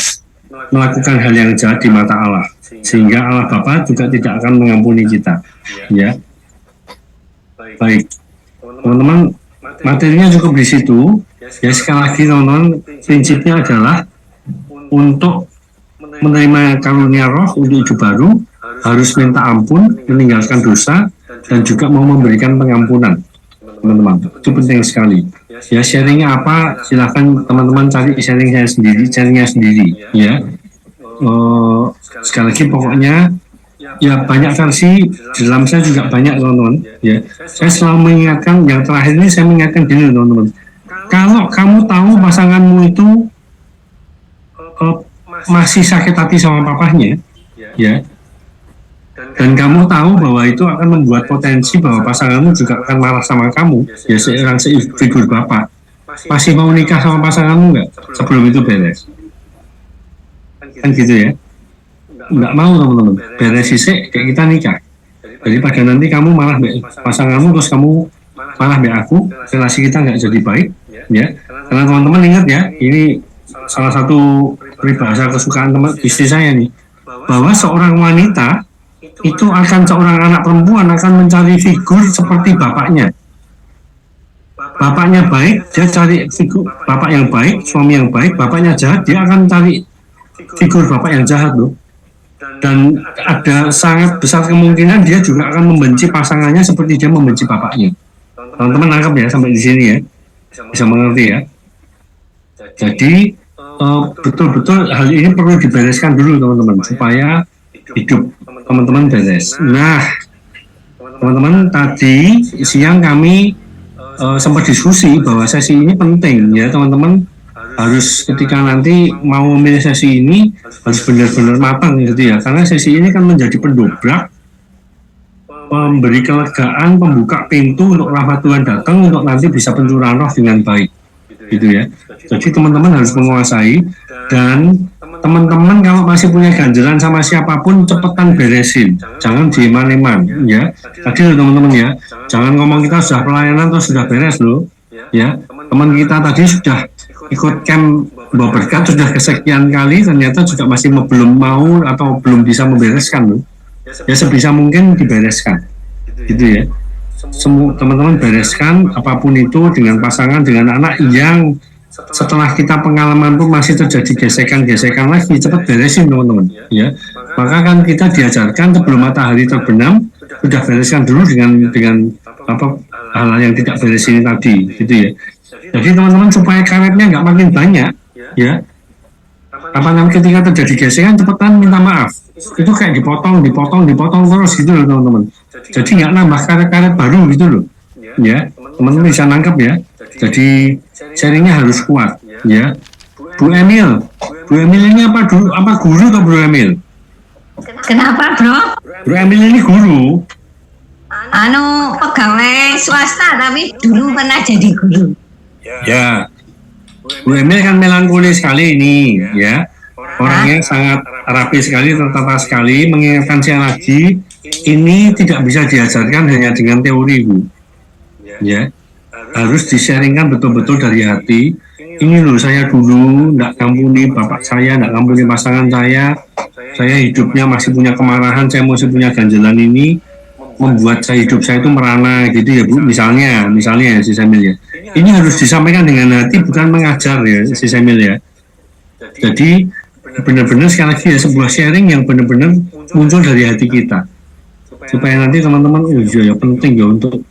Speaker 1: melakukan hal yang jahat di mata Allah, sehingga Allah Bapa juga tidak akan mengampuni kita ya. Baik teman-teman, materinya cukup di situ ya. Sekali lagi teman-teman, prinsipnya adalah untuk menerima karunia Roh untuk hidup baru harus minta ampun, meninggalkan dosa, dan juga mau memberikan pengampunan teman-teman. Itu penting sekali ya. Sharingnya apa, silahkan teman-teman cari sharingnya sendiri ya. Sekali lagi pokoknya ya, banyak versi di dalam saya juga banyak teman-teman ya. Saya selalu mengingatkan, yang terakhir ini saya mengingatkan dulu teman-teman, kalau kamu tahu pasanganmu itu masih sakit hati sama papahnya ya, dan kamu tahu bahwa itu akan membuat potensi bahwa pasanganmu juga akan marah sama kamu, ya seorang figur bapak, masih mau nikah sama pasanganmu nggak sebelum itu beres? Kan gitu ya? Nggak mau teman-teman, beres sisik kayak kita nikah. Daripada nanti kamu malah pasanganmu terus kamu malah aku, relasi kita nggak jadi baik, ya. Karena teman-teman ingat ya, ini salah satu peribahasa kesukaan teman istri saya nih, bahwa seorang wanita itu akan seorang anak perempuan akan mencari figur seperti bapaknya. Bapaknya baik, dia cari figur bapak yang baik, suami yang baik. Bapaknya jahat, dia akan cari figur bapak yang jahat loh. Dan ada sangat besar kemungkinan dia juga akan membenci pasangannya seperti dia membenci bapaknya. Teman-teman nangkep ya sampai di sini ya, bisa mengerti ya. Jadi betul-betul hal ini perlu dibereskan dulu teman-teman supaya hidup teman-teman beres. Nah, teman-teman tadi siang kami sempat diskusi bahwa sesi ini penting ya teman-teman, harus ketika nanti mau memilih sesi ini harus benar-benar matang gitu ya, karena sesi ini kan menjadi pendobrak, memberi kelegaan, membuka pintu untuk rahmat Tuhan datang untuk nanti bisa pencurahan roh dengan baik gitu ya. Jadi teman-teman harus menguasai, dan teman-teman kalau masih punya ganjalan sama siapapun cepetan beresin, jangan dieman-eman ya. Tadi loh teman-teman ya, jangan ngomong kita sudah pelayanan terus sudah beres loh ya. Teman kita tadi sudah ikut camp bawa berkat sudah kesekian kali, ternyata juga masih belum mau atau belum bisa membereskan loh ya. Sebisa mungkin dibereskan gitu ya. Semua teman-teman bereskan apapun itu dengan pasangan, dengan anak yang setelah kita pengalaman pun masih terjadi gesekan-gesekan lagi, cepat beresin teman-teman ya. Maka kan kita diajarkan sebelum matahari terbenam sudah bereskan dulu dengan apa hal yang tidak beres ini tadi gitu ya. Jadi teman-teman supaya karetnya nggak makin banyak ya, ketika terjadi gesekan cepetan minta maaf. Itu kayak dipotong terus gitu loh teman-teman. Jadi nggak nambah karet-karet baru gitu loh ya. Teman-teman bisa nangkep ya. Jadi sharingnya harus kuat ya. Bu Emil ini apa guru atau Bro Emil?
Speaker 2: Kenapa bro?
Speaker 1: Bro Emil ini guru.
Speaker 2: Pegawai swasta tapi dulu pernah jadi guru.
Speaker 1: Ya, Bu Emil kan melankolis sekali ini ya. Orangnya sangat rapi sekali, tertata sekali. Mengingatkan saya lagi, ini tidak bisa diajarkan hanya dengan teori Bu ya. Harus di-sharingkan betul-betul dari hati. Ini loh saya dulu nggak ngampuni bapak saya, nggak ngampuni pasangan saya hidupnya masih punya kemarahan, saya masih punya ganjalan ini, membuat hidup saya itu merana gitu ya Bu. Misalnya ya si Samil ya. Ini harus disampaikan dengan hati, bukan mengajar ya si Samil ya. Jadi benar-benar sekali lagi ya, sebuah sharing yang benar-benar muncul dari hati kita, supaya nanti teman-teman ya penting ya untuk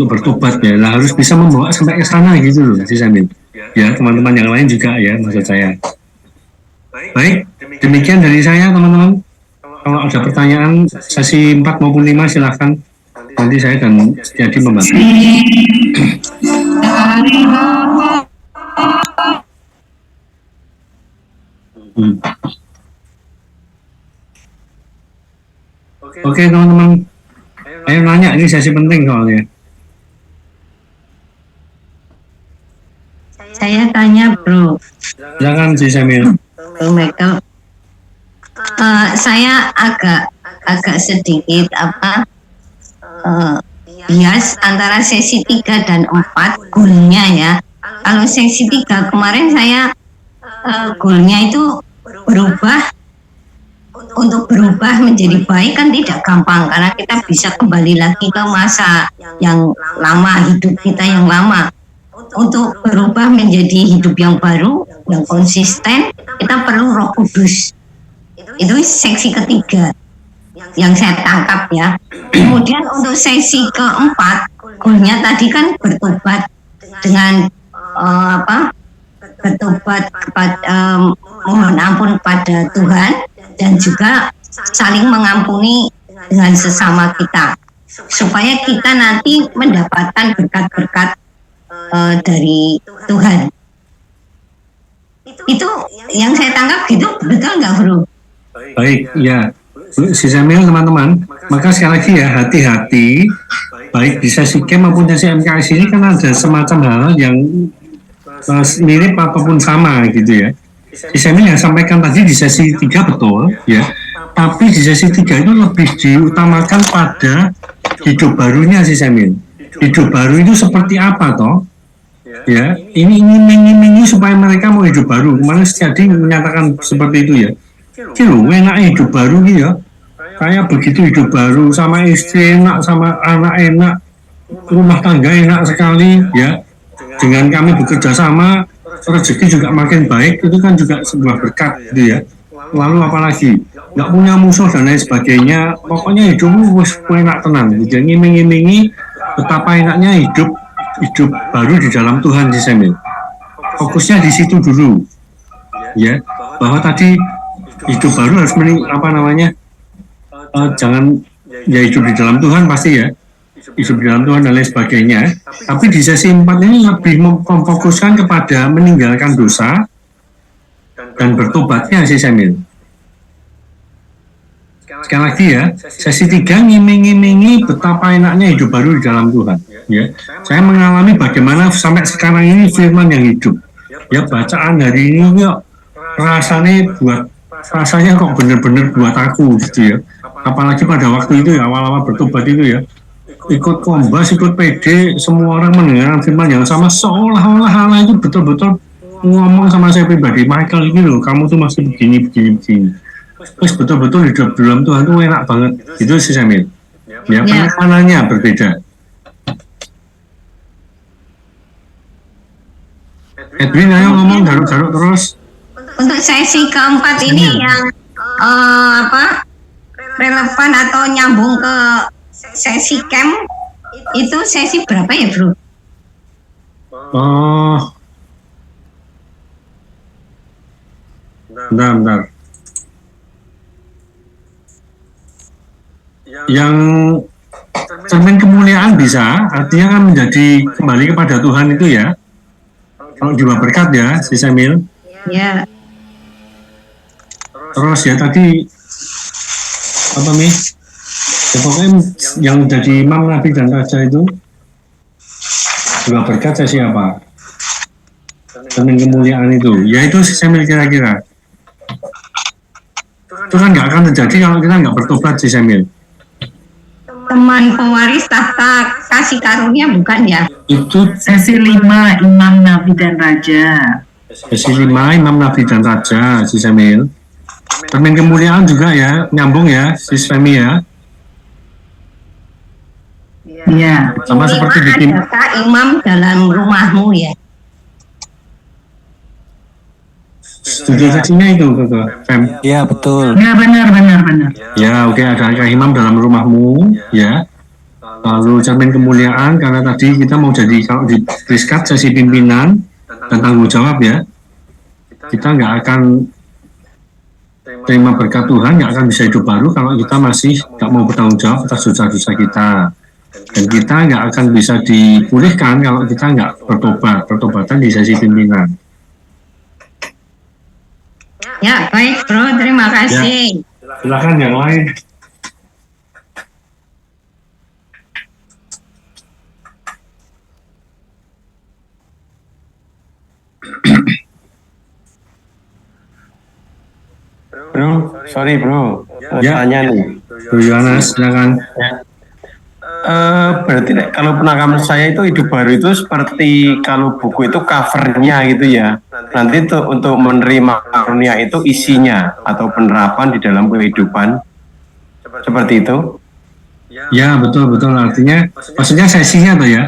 Speaker 1: bertobat ya. Lah harus bisa membawa sampai ke sana gitu loh si Samil ya. Teman-teman yang lain juga ya maksud saya. Baik, demikian dari saya teman-teman. Kalau ada pertanyaan sesi 4 maupun 5 silahkan, nanti saya akan jadi membantu. Oke teman-teman, ayo nanya, ini sesi penting soalnya.
Speaker 2: Saya tanya bro.
Speaker 1: Silakan si Samil.
Speaker 2: Bro Michael, saya agak sedikit bias antara sesi 3 dan 4 goalnya ya. Kalau sesi 3 kemarin saya goalnya itu untuk berubah menjadi baik kan tidak gampang, karena kita bisa kembali lagi ke masa yang lama, hidup kita yang lama. Untuk berubah menjadi hidup yang baru, yang konsisten, kita perlu Roh Kudus. Itu sesi ketiga yang saya tangkap ya. Kemudian untuk sesi keempat, goalnya tadi kan bertobat dengan bertobat kepada mohon ampun kepada Tuhan, dan juga saling mengampuni dengan sesama kita, supaya kita nanti mendapatkan berkat-berkat dari Tuhan. Itu yang saya tangkap gitu, betul nggak bro?
Speaker 1: Baik, ya si Samuel teman-teman, maka sekali lagi ya hati-hati, baik di sesi camp maupun sesi MKS ini kan ada semacam hal yang mirip ataupun sama gitu ya. Si Samuel yang sampaikan tadi di sesi 3 betul ya, tapi di sesi 3 itu lebih diutamakan pada hidup barunya si Samuel. Hidup baru itu seperti apa toh? Ya, ini iming-imingi supaya mereka mau hidup baru. Kemarin Setiadi menyatakan seperti itu ya. Kilo, enak hidup baru gitu ya. Kayak begitu hidup baru, sama istri enak, sama anak enak, rumah tangga enak sekali ya. Dengan kami bekerja sama, rezeki juga makin baik, itu kan juga sebuah berkat gitu ya. Lalu apalagi, nggak punya musuh dan lain sebagainya, pokoknya hidupmu enak tenang. Jadi ngiming-ngimingi betapa enaknya hidup baru di dalam Tuhan si Samuel. Fokusnya di situ dulu, ya. Bahwa tadi hidup baru harus jangan ya hidup di dalam Tuhan pasti ya, hidup di dalam Tuhan dan lain sebagainya. Tapi di sesi 4 ini lebih memfokuskan kepada meninggalkan dosa dan bertobatnya si Samuel. Sekali lagi ya, sesi 3 ngiming-ngimingi betapa enaknya hidup baru di dalam Tuhan. Ya, saya mengalami bagaimana sampai sekarang ini firman yang hidup. Ya, bacaan hari ini kok rasanya kok benar-benar buat aku gitu ya. Apalagi pada waktu itu ya, awal-awal bertobat itu ya, ikut kombas, ikut PD, semua orang mendengarkan firman yang sama, seolah-olah Allah itu betul-betul ngomong sama saya pribadi, Michael ini loh, kamu tuh masih begini. Terus betul-betul hidup dalam Tuhan tuh enak banget, itu sih Samuel. Ya, penekanannya berbeda. Edwin, ayo ngomong garuk-garuk terus.
Speaker 2: Untuk sesi keempat ini yang relevan atau nyambung ke sesi camp, itu sesi berapa ya bro?
Speaker 1: Bentar. Yang cermin kemuliaan bisa, artinya kan menjadi kembali kepada Tuhan itu ya. Kalau jiwa berkat ya, si Samuel.
Speaker 2: Ya.
Speaker 1: Terus ya tadi apa nih? Ya pokoknya yang jadi imam, nabi dan raja itu jiwa berkat sesi apa? Cermin kemuliaan itu, ya itu si Samuel kira-kira. Itu kan nggak akan terjadi kalau kita nggak bertobat si Samuel.
Speaker 2: Teman pewaris tahta kasih karunia bukan ya?
Speaker 1: Itu
Speaker 3: sesi 5 imam, nabi dan raja.
Speaker 1: Sesi 5 imam, nabi dan raja si Samuel. Cermin kemuliaan juga ya, nyambung ya si Femi ya.
Speaker 3: Iya.
Speaker 1: Sama seperti bikin
Speaker 2: imam dalam rumahmu ya.
Speaker 1: Studi sesinya itu Fem.
Speaker 4: Iya betul.
Speaker 3: Ya benar.
Speaker 1: Ya oke, ada imam dalam rumahmu ya. Lalu cermin kemuliaan, karena tadi kita mau jadi kalau di Priskat sesi pimpinan dan tanggung jawab ya. Kita nggak akan terima berkat Tuhan, nggak akan bisa hidup baru kalau kita masih nggak mau bertanggung jawab atas dosa-dosa kita. Dan kita nggak akan bisa dipulihkan kalau kita nggak bertobatan di sesi pimpinan.
Speaker 2: Ya, baik bro, terima kasih.
Speaker 1: Ya, silakan yang lain.
Speaker 4: Bro, sorry bro,
Speaker 1: Ya.
Speaker 4: tanya nih.
Speaker 1: Bro Yohanes, silakan.
Speaker 4: Berarti kalau penangkapan saya itu hidup baru itu seperti kalau buku itu covernya gitu ya. Nanti untuk menerima karunia itu isinya atau penerapan di dalam kehidupan seperti itu.
Speaker 1: Ya betul artinya maksudnya sesinya tuh ya.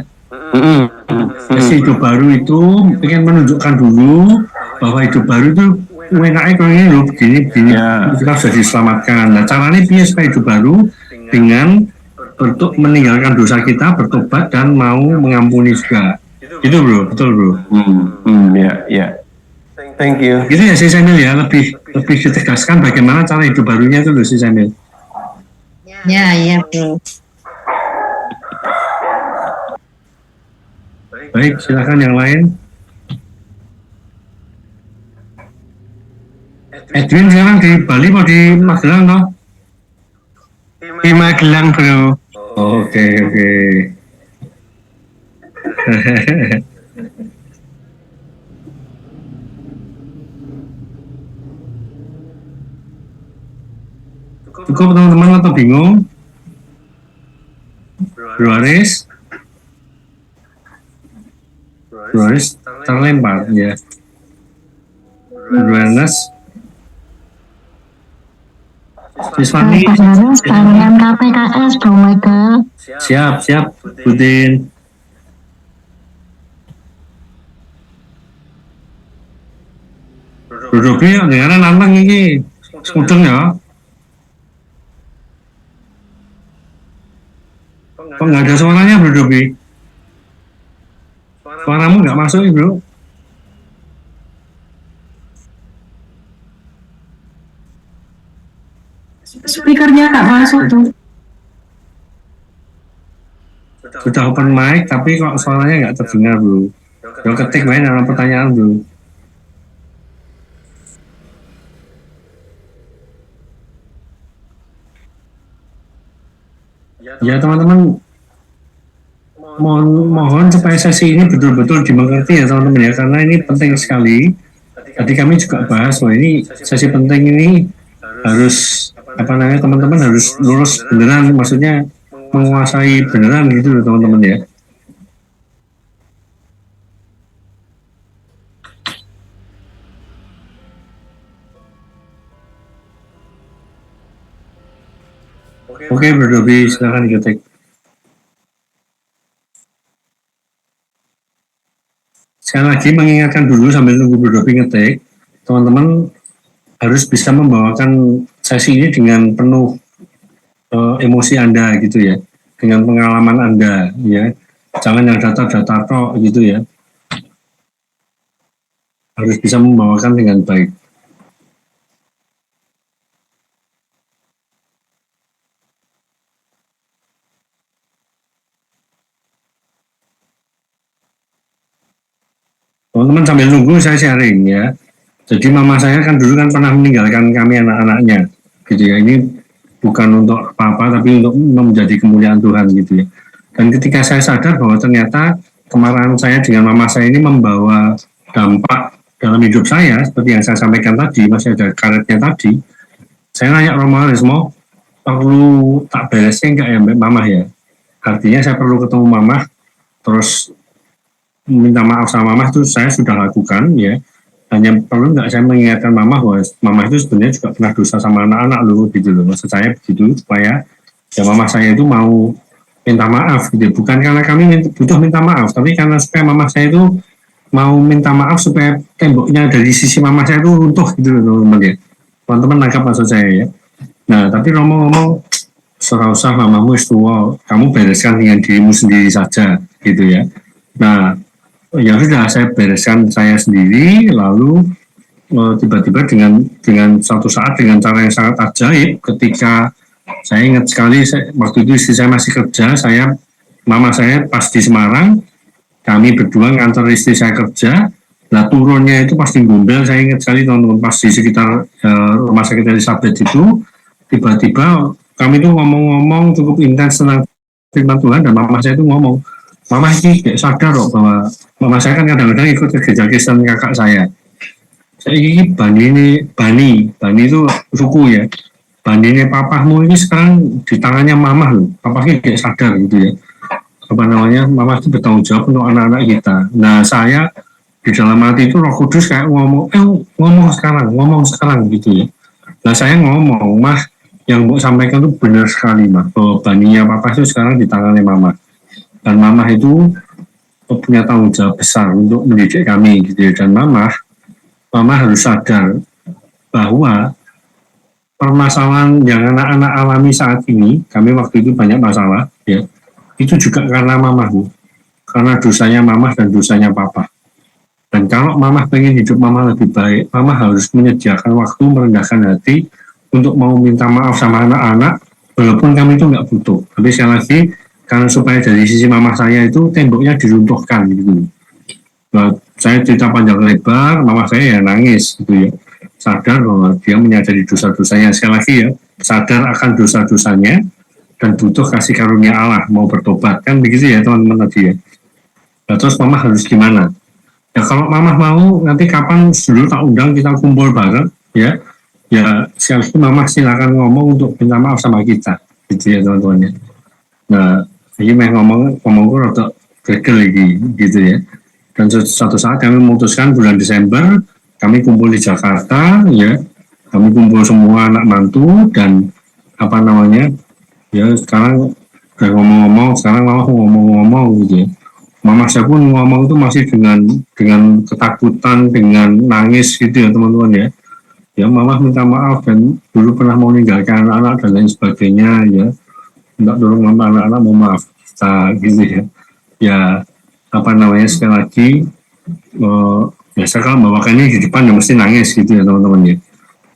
Speaker 1: Sesi hidup baru itu ingin menunjukkan dulu bahwa hidup baru itu enaknya kalau ini loh begini
Speaker 4: Ya.
Speaker 1: kita sudah diselamatkan. Nah caranya biar supaya hidup baru dengan untuk meninggalkan dosa kita, bertobat dan mau mengampuni juga. Itu bro, betul bro.
Speaker 4: Ya. Thank you.
Speaker 1: Itu ya si Samuel ya, lebih ditegaskan bagaimana cara hidup barunya itu loh si Samuel.
Speaker 2: Ya bro.
Speaker 1: Baik, silakan yang lain. Edwin sekarang di Bali mau di Magelang toh?
Speaker 4: 5 gelang bro.
Speaker 1: Oke, oke. Cukup teman-teman atau bingung? Bro Aris? Bro Aris terlempar ya. Bro Ernest? Siswani?
Speaker 2: Pengen KPKS Bro Michael.
Speaker 1: Siap, siap, Budin. Bro Dobi, dengaran lantang ini. Mudeng ya? Kok nggak ada suaranya Bro Dobi? Suaramu nggak masuk Bro?
Speaker 3: Speakernya nggak masuk tuh.
Speaker 1: Sudah open mic, tapi kok suaranya nggak terdengar Bro. Yo ketik main dalam pertanyaan Bro. Ya teman-teman, mohon supaya sesi ini betul-betul dimengerti ya teman-teman ya, karena ini penting sekali. Tadi kami juga bahas bahwa ini sesi penting ini harus apa namanya, teman-teman harus lurus beneran, maksudnya menguasai beneran gitu loh teman-teman ya. Oke Bro Dobi, silakan diketik. Sekali lagi mengingatkan dulu sambil nunggu Bro Dobi ngetik, teman-teman harus bisa membawakan sesi ini dengan penuh emosi Anda gitu ya, dengan pengalaman Anda ya, jangan yang data-data tok gitu ya, harus bisa membawakan dengan baik. Teman-teman sambil nunggu saya sharing ya. Jadi mama saya kan dulu kan pernah meninggalkan kami anak-anaknya gitu ya. Ini bukan untuk apa-apa tapi untuk menjadi kemuliaan Tuhan gitu ya. Dan ketika saya sadar bahwa ternyata kemarahan saya dengan mama saya ini membawa dampak dalam hidup saya, seperti yang saya sampaikan tadi, masih ada karetnya tadi, saya nanya Romo Arismo, perlu tak beresin nggak ya Mbak Mama ya? Artinya saya perlu ketemu Mama, terus minta maaf sama Mama itu saya sudah lakukan ya. Hanya perlu nggak saya mengingatkan Mama bahwa Mama itu sebenarnya juga pernah dosa sama anak-anak loh gitu loh. Maksud saya begitu supaya ya Mama saya itu mau minta maaf gitu. Bukan karena kami butuh minta maaf, tapi karena supaya Mama saya itu mau minta maaf supaya temboknya dari sisi Mama saya itu runtuh gitu loh teman-teman ya. Teman-teman nangkap maksud saya ya. Nah tapi Romo ngomong serah-usah mamamu tua, kamu bereskan dengan dirimu sendiri saja gitu ya. Nah ya sudah saya bereskan saya sendiri, lalu tiba-tiba dengan suatu saat dengan cara yang sangat ajaib, ketika saya ingat sekali waktu itu istri saya masih kerja, mama saya pas di Semarang, kami berdua ngantar istri saya kerja, nah turunnya itu pasti gombel. Saya ingat sekali teman-teman, pas di sekitar rumah sakit Elizabeth itu tiba-tiba kami tuh ngomong-ngomong cukup intens tentang firman Tuhan, dan mama saya itu ngomong, Mama ini kayak sadar loh bahwa mama saya kan kadang-kadang ikut ke gereja Kristen kakak saya. Saya ini Bani itu suku ya. Bani ini papamu ini sekarang di tangannya mama loh. Papa ini kayak sadar gitu ya. Apa namanya, mama itu bertanggung jawab untuk anak-anak kita. Nah saya di dalam hati itu Roh Kudus kayak ngomong sekarang gitu ya. Nah saya ngomong, Mah yang mau sampaikan itu benar sekali Mah, bahwa Baninya papa itu sekarang di tangannya mama. Dan mama itu punya tanggung jawab besar untuk mendidik kami gitu ya. Dan mama harus sadar bahwa permasalahan yang anak-anak alami saat ini, kami waktu itu banyak masalah ya, itu juga karena mamaku, karena dosanya mama dan dosanya papa. Dan kalau mama pengen hidup mama lebih baik, mama harus menyediakan waktu, merendahkan hati untuk mau minta maaf sama anak-anak, walaupun kami itu nggak butuh. Tapi sekali lagi, karena supaya dari sisi mama saya itu temboknya diruntuhkan gitu. Nah, saya cerita panjang lebar, mama saya ya nangis gitu ya, sadar bahwa dia menyadari dosa-dosanya. Sekali lagi ya, sadar akan dosa-dosanya, dan butuh kasih karunia Allah, mau bertobat, kan begitu ya teman-teman tadi ya. Nah, terus mama harus gimana? Ya kalau mama mau nanti kapan dulu tak undang kita kumpul bareng ya. Ya siapa mama silakan ngomong untuk minta maaf sama kita, gitu ya teman-teman ya. Nah ini ngomong rada gagal lagi gitu ya. Dan suatu saat kami memutuskan bulan Desember kami kumpul di Jakarta ya. Kami kumpul semua anak mantu dan apa namanya ya sekarang udah ngomong-ngomong, sekarang mama ngomong-ngomong gitu ya. Mama saya pun ngomong itu masih dengan ketakutan, dengan nangis gitu ya teman-teman ya. Ya mama minta maaf dan dulu pernah mau meninggalkan anak-anak dan lain sebagainya ya. Tidak dorong anak-anak mau maaf kita gitu ya. Ya apa namanya sekali lagi biasa kalau membawakannya di depan ya mesti nangis gitu ya teman-teman ya.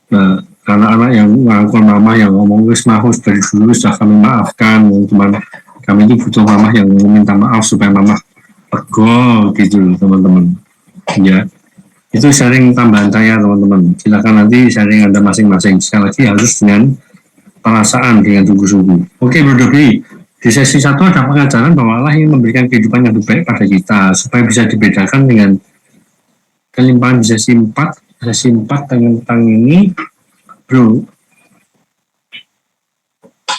Speaker 1: Nah anak-anak yang ngaku mama yang ngomong wis mahus dari dulu sudah kami maafkan, cuman kami itu butuh mama yang minta maaf supaya mama pegol gitu teman-teman ya. Itu sharing tambahan saya teman-teman, silakan nanti sharing Anda masing-masing, sekali lagi harus dengan perasaan, dengan sungguh-sungguh. Oke Bro Dobri, di sesi 1 ada pengajaran bahwa Allah ingin memberikan kehidupan yang lebih baik pada kita supaya bisa dibedakan dengan kelimpahan. Di sesi 4 tentang ini Bro,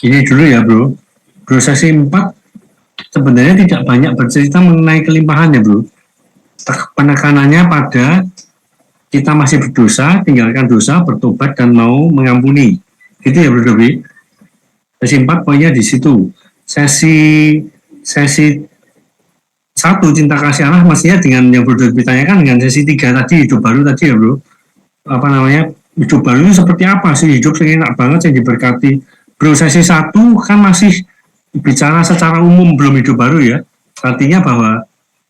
Speaker 1: ini dulu ya Bro, sesi 4 sebenarnya tidak banyak bercerita mengenai kelimpahan ya Bro. Penekanannya pada kita masih berdosa, tinggalkan dosa, bertobat dan mau mengampuni. Gitu ya Bro Dobi. Sesi 4 poinnya di situ. Sesi 1 cinta kasih Allah mestinya dengan yang Bro Dobi tanyakan dengan sesi 3 tadi, hidup baru tadi ya Bro. Apa namanya? Hidup baru itu seperti apa sih? Hidup yang enak banget, yang diberkati. Bro, sesi 1 kan masih bicara secara umum, belum hidup baru ya. Artinya bahwa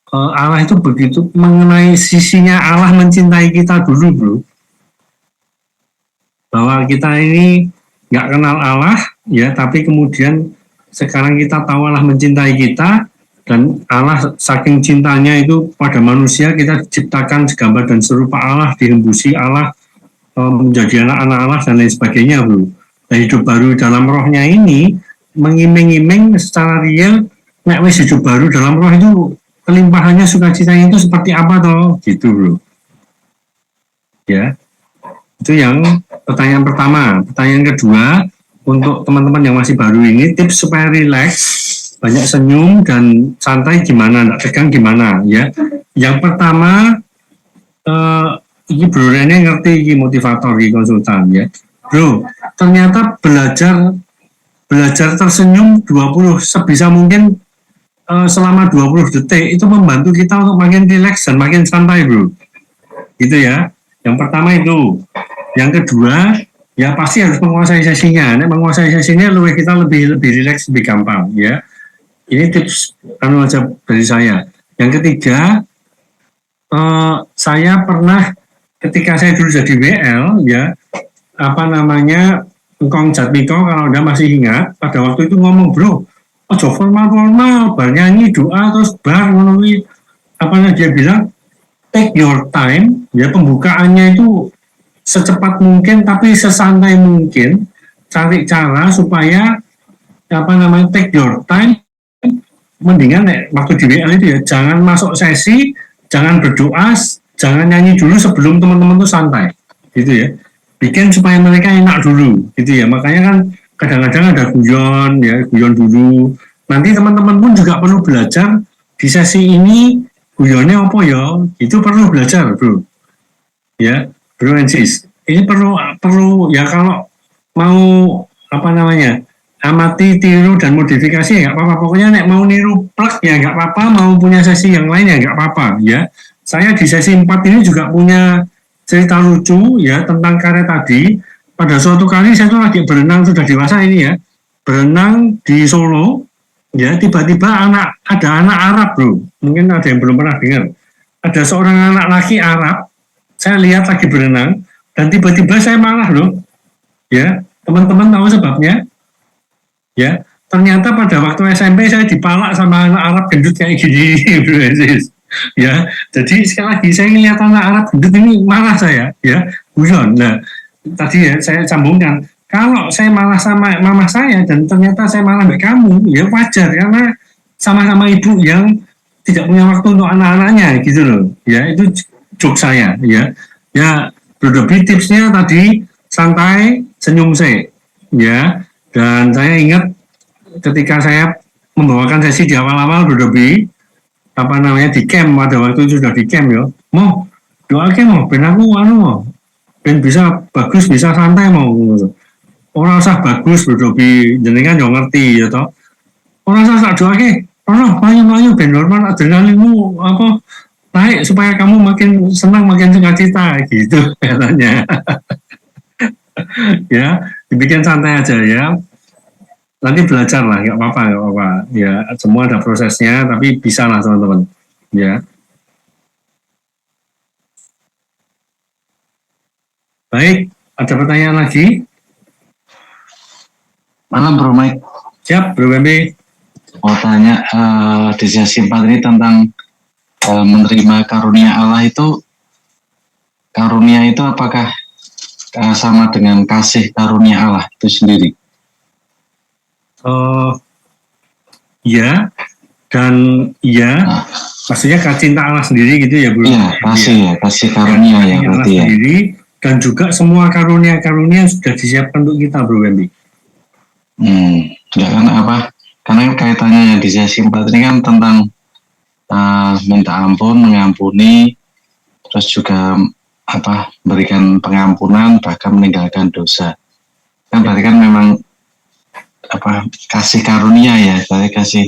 Speaker 1: Allah itu begitu mengenai sisinya Allah mencintai kita dulu Bro. Bahwa kita ini nggak kenal Allah ya, tapi kemudian sekarang kita tahu Allah mencintai kita, dan Allah saking cintanya itu pada manusia, kita diciptakan segambar dan serupa Allah, dihembusi Allah, menjadi anak-anak Allah dan lain sebagainya Bro. Nah, hidup baru dalam rohnya ini mengiming-iming secara real, nek wis hidup baru dalam roh itu kelimpahannya, sukacitanya itu seperti apa toh gitu Bro ya. Itu yang pertanyaan pertama. Pertanyaan kedua, untuk teman-teman yang masih baru ini, tips supaya rileks, banyak senyum dan santai gimana, nggak tegang gimana ya. Yang pertama ini Bro Rene ngerti, ini motivator, ini konsultan ya Bro. Ternyata belajar tersenyum 20 sebisa mungkin selama 20 detik itu membantu kita untuk makin rileks dan makin santai Bro. Gitu ya. Yang pertama itu. Yang kedua, ya pasti harus menguasai sesinya. Nek menguasai sesinya kita lebih rileks, lebih gampang ya. Ini tips aja dari saya. Yang ketiga, saya pernah ketika saya dulu jadi WL ya, apa namanya, Engkong Jatmiko kalau Anda masih ingat, pada waktu itu ngomong Bro, ojo formal, bar nyanyi doa terus bar melalui apa dia bilang take your time ya, pembukaannya itu secepat mungkin tapi sesantai mungkin, cari cara supaya apa namanya take your time. Mendingan waktu di WL itu ya jangan masuk sesi, jangan berdoa, jangan nyanyi dulu sebelum teman-teman tuh santai gitu ya, bikin supaya mereka enak dulu gitu ya. Makanya kan kadang-kadang ada guyon dulu. Nanti teman-teman pun juga perlu belajar di sesi ini guyonnya apa ya, itu perlu belajar Bro ya Bro and Sis. Ini perlu ya, kalau mau apa namanya amati, tiru dan modifikasi ya nggak apa-apa. Pokoknya nek mau niru plug ya nggak apa-apa, mau punya sesi yang lain ya nggak apa-apa ya. Saya di sesi 4 ini juga punya cerita lucu ya tentang karet tadi. Pada suatu kali saya tuh lagi berenang, sudah dewasa ini ya, berenang di Solo. Ya, tiba-tiba ada anak Arab Bro, mungkin ada yang belum pernah dengar. Ada seorang anak laki Arab, saya lihat lagi berenang, dan tiba-tiba saya marah loh. Ya, teman-teman tahu sebabnya? Ya, ternyata pada waktu SMP saya dipalak sama anak Arab gendut kayak gini, Bro. Ya, jadi sekali lagi saya ngeliat anak Arab gendut ini marah saya, ya, guyon. Nah, tadi ya saya sambungkan, Kalau saya malah sama mama saya dan ternyata saya malah mbak kamu, ya wajar karena sama-sama ibu yang tidak punya waktu untuk anak-anaknya gitu loh. Ya itu joke saya ya. Ya Bro tipsnya tadi santai, senyum saya ya. Dan saya ingat ketika saya membawakan sesi di awal-awal Bro apa namanya di camp, pada waktu itu sudah di camp ya. Mau doa mau ben aku ben bisa bagus, bisa santai mau. Orang usah bagus berdobi jenengan yang ngerti ya toh. Orang usah tak doake, ono melayu ben normal adrenalinmu apa naik supaya kamu makin senang, makin sukacita gitu katanya. Ya, dibikin santai aja ya. Nanti belajar lah, nggak apa-apa. Ya, semua ada prosesnya, tapi bisa lah teman-teman. Ya. Baik, ada pertanyaan lagi?
Speaker 5: Malam Bro Mike.
Speaker 1: Siap, Bro Bambi.
Speaker 5: Mau tanya di sesi 4 ini tentang menerima karunia Allah itu, karunia itu apakah sama dengan kasih karunia Allah itu sendiri?
Speaker 1: Ya, dan iya, maksudnya cinta Allah sendiri gitu ya Bro?
Speaker 5: Iya, kasih ya, kasih karunia ya berarti ya.
Speaker 1: Sendiri, dan juga semua karunia-karunia sudah disiapkan untuk kita Bro Bambi.
Speaker 5: Ya kan apa? Karena kaitannya yang di sesi 4 ini kan tentang minta ampun, mengampuni, terus juga apa? Berikan pengampunan, bahkan meninggalkan dosa. Kan berarti kan memang apa? Kasih karunia ya, berarti kasih.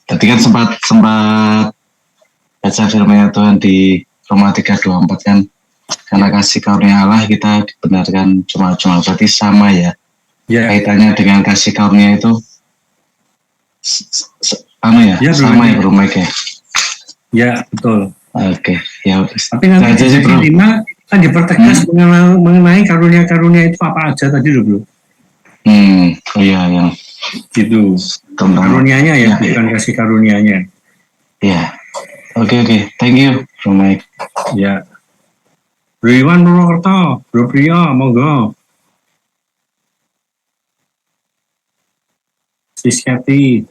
Speaker 5: Tadi kan sempat baca firman Tuhan di Roma 3:24 kan, karena kasih karunia Allah kita dibenarkan cuma berarti sama ya. Kaitannya dengan kasih karunia itu sama ya Bro Mike ya?
Speaker 1: Ya betul.
Speaker 5: Oke, ya.
Speaker 1: Tapi nanti di
Speaker 5: Bro
Speaker 1: 5 kan dipertegas mengenai karunia-karunia itu apa aja tadi loh Bro.
Speaker 5: Iya yang
Speaker 1: gitu. Karunianya ya, bukan kasih karunianya.
Speaker 5: Iya. Oke. Thank you Bro Mike.
Speaker 1: Ya. Bro Iwan Purwokerto, Bro Priyo, monggo. Siskati.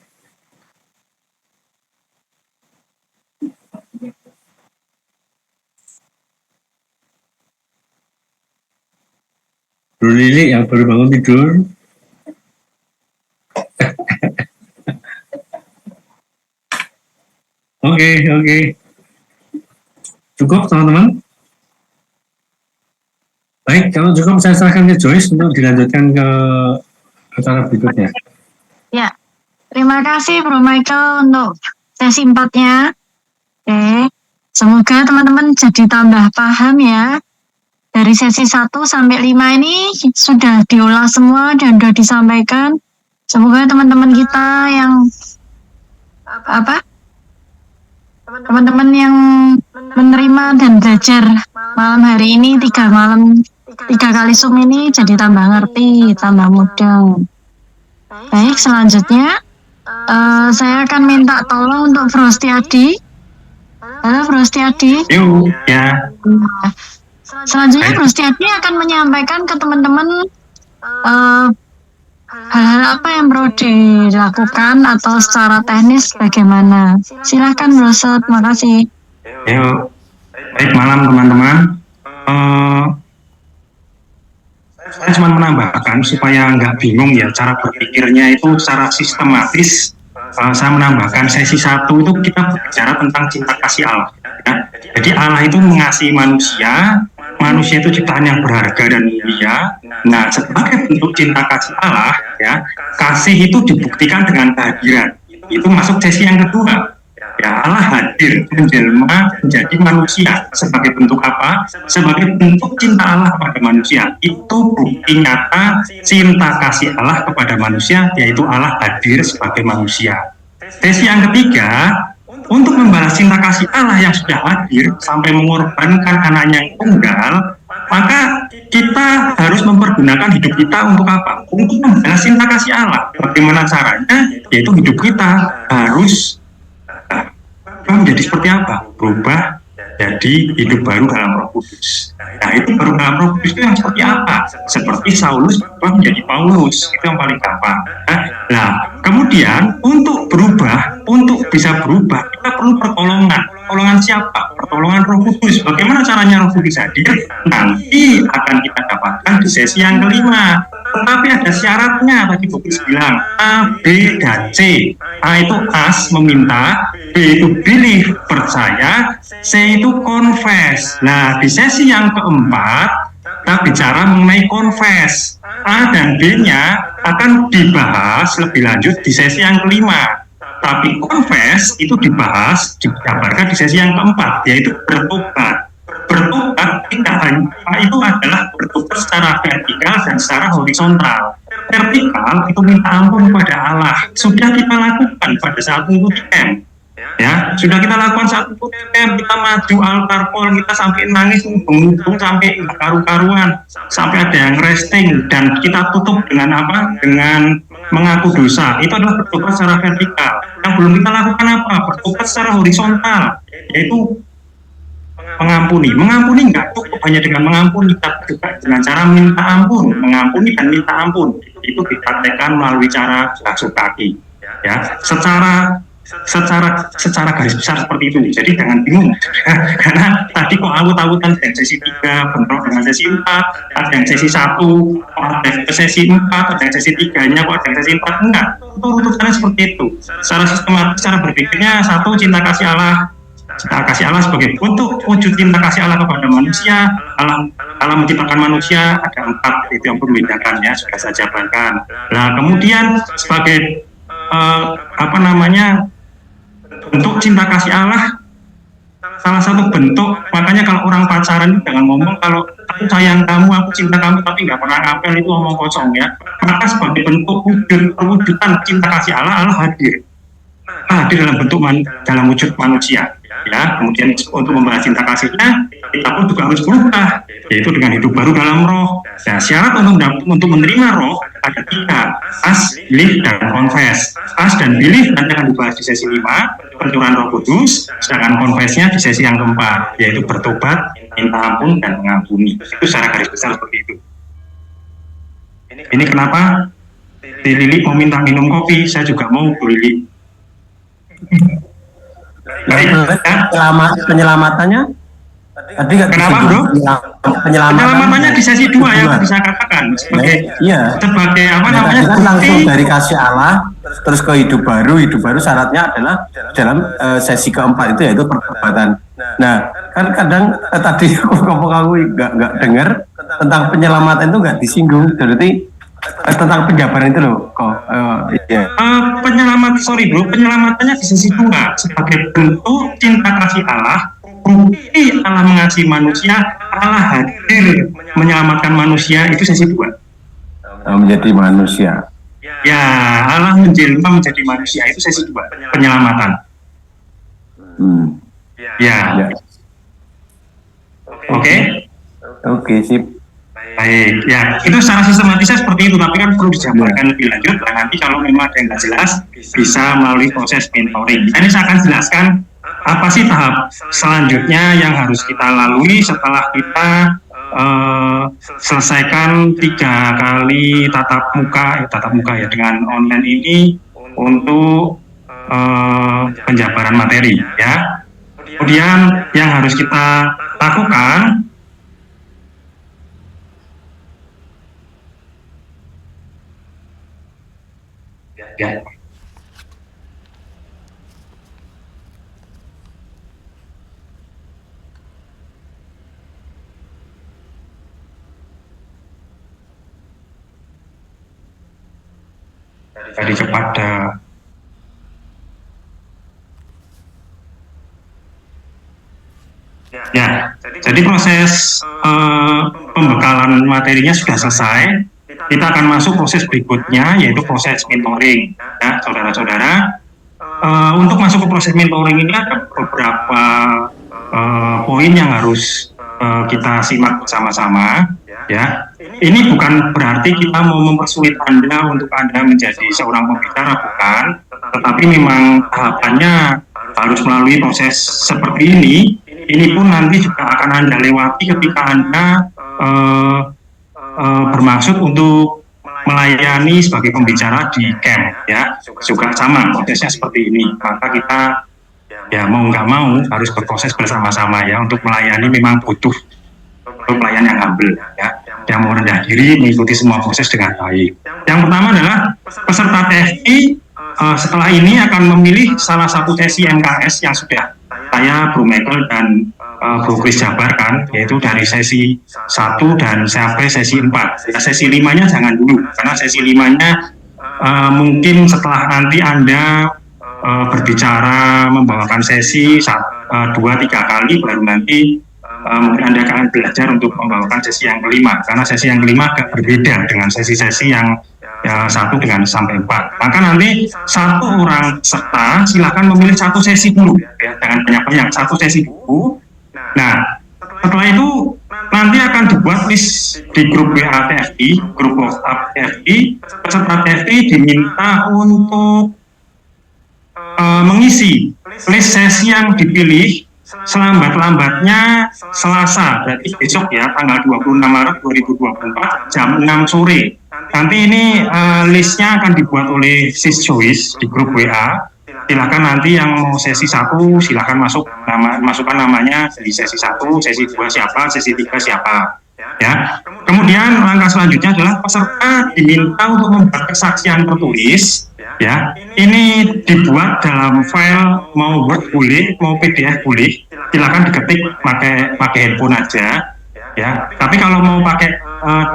Speaker 1: Bro Lili yang baru bangun tidur. Oke. Cukup teman-teman? Baik, kalau cukup saya serahkan ke Joyce untuk dilanjutkan ke acara berikutnya.
Speaker 6: Ya, terima kasih Bro Michael untuk sesi 4-nya. Oke, semoga teman-teman jadi tambah paham ya. Dari sesi 1 sampai 5 ini sudah diolah semua dan sudah disampaikan. Semoga teman-teman kita yang teman-teman yang menerima dan belajar malam hari ini 3 kali Zoom ini jadi tambah ngerti, tambah mudah. Baik, selanjutnya saya akan minta tolong untuk Bro Setiadi. Halo Bro Setiadi.
Speaker 1: Ya.
Speaker 6: Selanjutnya Bro Setiadi akan menyampaikan ke teman-teman hal-hal apa yang perlu dilakukan atau secara teknis bagaimana. Silahkan Bro Set, terima kasih.
Speaker 7: Baik malam teman-teman. Saya cuma menambahkan supaya nggak bingung ya cara berpikirnya itu secara sistematis. Saya menambahkan sesi 1 itu kita berbicara tentang cinta kasih Allah. Ya. Jadi Allah itu mengasihi manusia itu ciptaan yang berharga dan mulia. Nah, sebagai bentuk cinta kasih Allah, ya kasih itu dibuktikan dengan kehadiran. Itu masuk sesi yang kedua. Ya Allah hadir menjelma menjadi manusia sebagai bentuk apa? Sebagai bentuk cinta Allah kepada manusia. Itu bukti nyata cinta kasih Allah kepada manusia, yaitu Allah hadir sebagai manusia. Sesi yang ketiga, untuk membalas cinta kasih Allah yang sudah hadir sampai mengorbankan anaknya yang tunggal, maka kita harus mempergunakan hidup kita untuk apa? Untuk membalas cinta kasih Allah. Bagaimana caranya? Yaitu hidup kita harus menjadi seperti apa? Berubah jadi menjadi hidup baru dalam Roh Kudus. Nah, itu baru dalam Roh Kudus itu yang seperti apa? Seperti Saulus berubah menjadi Paulus, itu yang paling gampang. Nah, kemudian untuk berubah, untuk bisa berubah, kita perlu pertolongan. Pertolongan siapa? Pertolongan Roh Kudus. Bagaimana caranya Roh Kudus hadir? Nanti akan kita dapatkan di sesi yang kelima. Tetapi ada syaratnya, tadi Bukis bilang A, B, dan C. A itu as, meminta, B itu believe, percaya, C itu confess. Nah, di sesi yang keempat kita bicara mengenai confess. A dan B-nya akan dibahas lebih lanjut di sesi yang kelima. Tapi confess itu dibahas, digambarkan di sesi yang keempat, yaitu bertobat. Bertobat tidak hanya itu adalah bertobat secara vertikal dan secara horizontal. Vertikal itu minta ampun kepada Allah. Sudah kita lakukan pada saat mengikuti camp. Ya, sudah kita lakukan saat mengikuti camp, kita maju altar call, kita sampai nangis, mengubung sampai karu-karuan, sampai ada yang resting, dan kita tutup dengan apa? Dengan mengaku dosa. Itu adalah bertobat secara vertikal. Yang belum kita lakukan apa? Bertobat secara horizontal, yaitu mengampuni. Mengampuni nggak cukup hanya dengan mengampuni, tapi juga dengan cara minta ampun. Mengampuni dan minta ampun itu dipraktekkan melalui cara basuh kaki. Ya, secara garis besar seperti itu. Jadi jangan bingung. Karena tadi kok awut-awutan dari sesi 3 bentrok dengan sesi 4, ada yang sesi 1, kok ada yang sesi 4, ada yang sesi 3-nya, kok ada yang sesi 4. Enggak, itu urutannya seperti itu. Secara sistematis, cara berpikirnya, 1, cinta kasih Allah. Cinta kasih Allah sebagai bentuk wujud cinta kasih Allah kepada manusia. Allah menciptakan manusia, ada 4, itu yang membedakan ya, sudah saya jabarkan. Nah, kemudian sebagai bentuk cinta kasih Allah, salah satu bentuk, makanya kalau orang pacaran jangan ngomong kalau aku sayang kamu, aku cinta kamu, tapi nggak pernah ngapel, itu omong kosong ya. Maka sebagai bentuk perwujudan cinta kasih Allah, Allah hadir dalam bentuk dalam wujud manusia. Ya, kemudian untuk membahas cinta kasihnya, kita pun juga harus berubah, yaitu dengan hidup baru dalam roh. Nah, syarat untuk menerima roh ada 3, as, believe, dan confess. As dan believe nanti akan dibahas di sesi 5, pencurahan Roh Kudus, sedangkan confess-nya di sesi yang keempat, yaitu bertobat, minta ampun, dan mengampuni. Itu secara garis besar seperti itu. Ini kenapa Di Lili mau minta minum kopi, saya juga mau, Bu Lili.
Speaker 4: Penyelamatannya tadi
Speaker 7: kenapa bro? Penyelamatannya di sesi 2 yang bisa katakan sebagai
Speaker 4: kan langsung dari kasih Allah terus ke hidup baru syaratnya adalah dalam sesi keempat itu yaitu pertobatan. Nah kan kadang tadi aku nggak dengar tentang penyelamatan itu nggak disinggung, berarti tentang penjabaran itu loh kok.
Speaker 7: Penyelamatannya di sesi 2 sebagai bentuk cinta kasih Allah. Bukti Allah mengasihi manusia, Allah hadir menyelamatkan manusia, itu sesi 2.
Speaker 4: Menjadi manusia.
Speaker 7: Ya, Allah menjelma menjadi manusia, itu sesi 2, penyelamatan. Ya. Oke,
Speaker 4: sip.
Speaker 7: Baik, ya itu secara sistematisnya seperti itu, tapi kan perlu dijabarkan lebih lanjut. Nah, nanti kalau memang ada yang nggak jelas, bisa melalui proses mentoring. Ini saya akan jelaskan apa sih tahap selanjutnya yang harus kita lalui setelah kita selesaikan 3 kali tatap muka ya dengan online ini untuk penjabaran materi ya. Kemudian yang harus kita lakukan ya. Jadi cepat ya. Jadi proses pembekalan materinya sudah selesai. Kita akan masuk proses berikutnya, yaitu proses mentoring. Ya, saudara-saudara, untuk masuk ke proses mentoring ini ada beberapa poin yang harus kita simak bersama-sama. Ya, ini bukan berarti kita mau mempersulit Anda untuk Anda menjadi seorang pembicara, bukan. Tetapi memang tahapannya harus melalui proses seperti ini. ini pun nanti juga akan Anda lewati ketika Anda bermaksud untuk melayani sebagai pembicara di camp, ya, juga sama prosesnya seperti ini. Maka kita ya mau nggak mau harus berproses bersama-sama ya untuk melayani. Memang butuh pelayan yang humble, ya, yang mau rendah diri, mengikuti semua proses dengan baik. Yang pertama adalah peserta TFI setelah ini akan memilih salah satu sesi MKS yang sudah saya, Bro Michael dan Bro Chris jabarkan, yaitu dari sesi 1 dan sampai sesi 4. Ya, sesi 5-nya jangan dulu, karena sesi 5-nya mungkin setelah nanti Anda berbicara, membawakan sesi 2-3 kali, baru nanti mungkin Anda akan belajar untuk membawakan sesi yang kelima, karena sesi yang kelima agak berbeda dengan sesi-sesi yang 1 dengan sampai 4. Maka nanti satu orang peserta silakan memilih satu sesi dulu, ya, jangan banyak-banyak, satu sesi dulu. Nah, setelah itu nanti akan dibuat list di grup WA TFI, grup WhatsApp TFI. Peserta TFI diminta untuk mengisi list sesi yang dipilih selambat-lambatnya Selasa, berarti besok ya, tanggal 26 Maret 2024 jam 6 sore. Nanti ini listnya akan dibuat oleh Sis Joyce di grup WA. Silakan nanti yang mau sesi 1 silakan masukkan namanya di sesi 1, sesi 2 siapa, sesi 3 siapa, ya. Kemudian langkah selanjutnya adalah peserta diminta untuk membuat kesaksian tertulis, ya. Ini dibuat dalam file, mau Word boleh, mau PDF boleh. Silakan diketik pakai handphone aja, ya. Tapi kalau mau pakai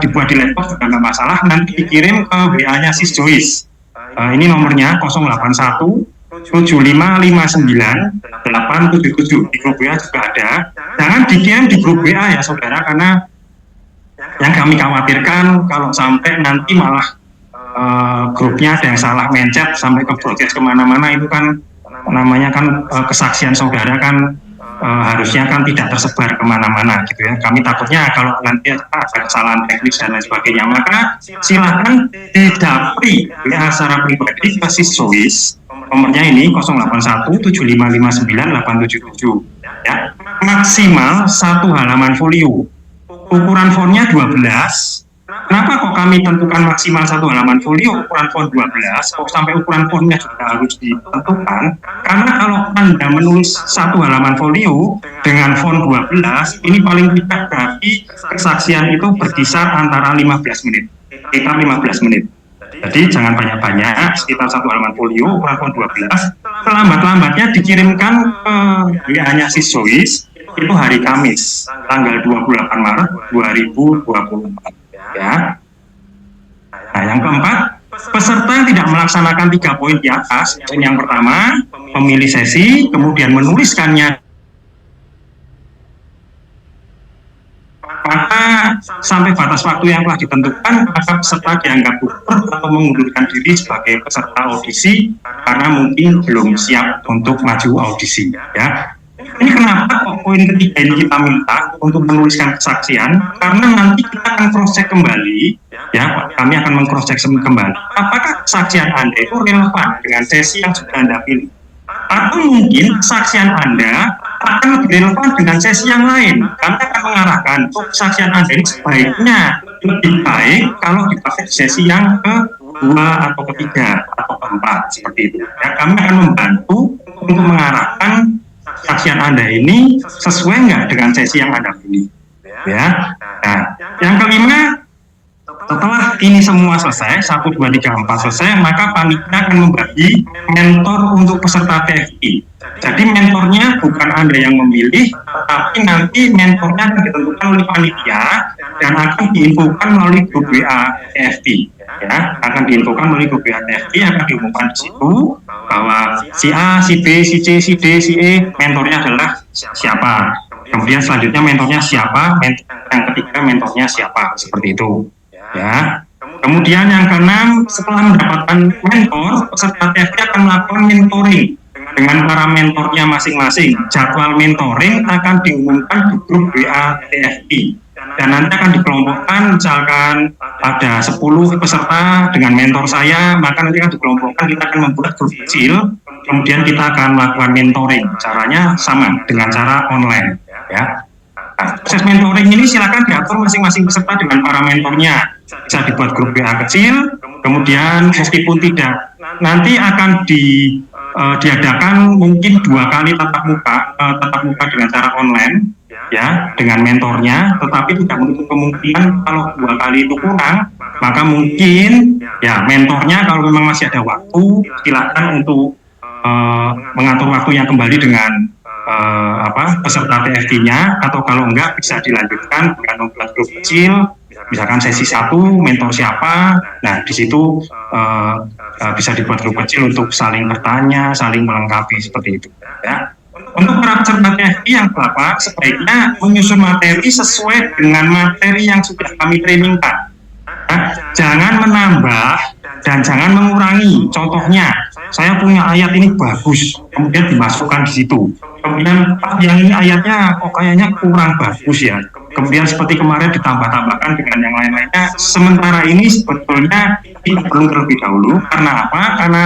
Speaker 7: dibuat di laptop juga nggak masalah, nanti dikirim ke WA-nya Sis Joyce. Ini nomornya 081 7559 877, di grup WA juga ada. Jangan dikirim di grup WA ya saudara, karena yang kami khawatirkan kalau sampai nanti malah grupnya ada yang salah mencet sampai ke broadcast kemana-mana, itu kan namanya kan kesaksian saudara kan harusnya kan tidak tersebar kemana-mana gitu ya. Kami takutnya kalau nanti ada kesalahan teknis dan lain sebagainya, maka silakan didapri WA secara pribadi ke Sis Joyce. Nomornya ini 081 7559 877, ya. Maksimal 1 halaman folio. Ukuran fontnya 12. Kenapa kok kami tentukan maksimal 1 halaman folio, ukuran font 12, kok sampai ukuran fontnya juga harus ditentukan? Karena kalau Anda menulis 1 halaman folio dengan font 12, ini paling tidak berarti kesaksian itu berkisar antara 15 menit, sekitar 15 menit. Jadi jangan banyak-banyak, sekitar 1 halaman folio, ukuran font 12, selambat-lambatnya dikirimkan ke WA-nya Sis Joyce, itu hari Kamis, tanggal 28 Maret 2024. Ya. Nah, yang keempat, peserta yang tidak melaksanakan 3 poin di atas, yang pertama, memilih sesi, kemudian menuliskannya, maka sampai batas waktu yang telah ditentukan, maka peserta dianggap gugur atau mengundurkan diri sebagai peserta audisi karena mungkin belum siap untuk maju audisi, ya. Ini kenapa kok poin ketiga ini kita minta untuk menuliskan kesaksian? Karena nanti kita akan cross-check kembali, ya, kami akan meng-cross-check kembali apakah kesaksian Anda itu relevan dengan sesi yang sudah Anda pilih, atau mungkin kesaksian Anda akan lebih relevan dengan sesi yang lain. Kami akan mengarahkan kesaksian Anda ini sebaiknya lebih baik kalau dipakai di sesi yang kedua atau ketiga atau keempat, seperti itu. Ya, kami akan membantu untuk mengarahkan kesaksian Anda ini sesuai nggak dengan sesi yang Anda pilih, ya. Nah, yang kelima, setelah ini semua selesai, 1, 2, 3, 4 selesai, maka panitia akan membagi mentor untuk peserta TFI. Jadi mentornya bukan Anda yang memilih, tapi nanti mentornya akan ditentukan oleh panitia dan akan diinfokan melalui grup WA TFI. Ya, akan diinfokan melalui grup WA TFI, akan diumumkan di situ bahwa si A, si B, si C, si D, si E, mentornya adalah siapa. Kemudian selanjutnya mentornya siapa, yang ketiga mentornya siapa, seperti itu. Ya. Kemudian yang keenam, setelah mendapatkan mentor, peserta TFI akan melakukan mentoring dengan para mentornya masing-masing. Jadwal mentoring akan diumumkan di grup WA TFI. Dan nanti akan dikelompokkan, misalkan ada 10 peserta dengan mentor saya, maka nanti akan dikelompokkan, kita akan membuat grup kecil, kemudian kita akan melakukan mentoring. Caranya sama dengan cara online. ya. Nah, proses mentoring ini silakan diatur masing-masing peserta dengan para mentornya. Bisa dibuat grup WA kecil, kemudian meskipun tidak, nanti akan diadakan mungkin 2 kali tatap muka dengan cara online, ya, dengan mentornya, tetapi tidak menutup kemungkinan kalau 2 kali itu kurang, maka mungkin ya mentornya kalau memang masih ada waktu, silakan untuk mengatur waktunya kembali dengan peserta TFT-nya, atau kalau enggak bisa dilanjutkan dengan membuat grup kecil, misalkan sesi 1 mentor siapa, nah di situ bisa dibuat grup kecil untuk saling bertanya, saling melengkapi seperti itu, ya. Untuk para peserta TFT yang Bapak sebaiknya menyusun materi sesuai dengan materi yang sudah kami trainingkan. Nah, jangan menambah dan jangan mengurangi. Contohnya, saya punya ayat ini bagus, kemudian dimasukkan di situ. Kemudian yang ini ayatnya kok kayaknya kurang bagus ya. Kemudian seperti kemarin ditambah-tambahkan dengan yang lain-lainnya. Sementara ini sebetulnya tidak perlu terlebih dahulu. Karena apa? Karena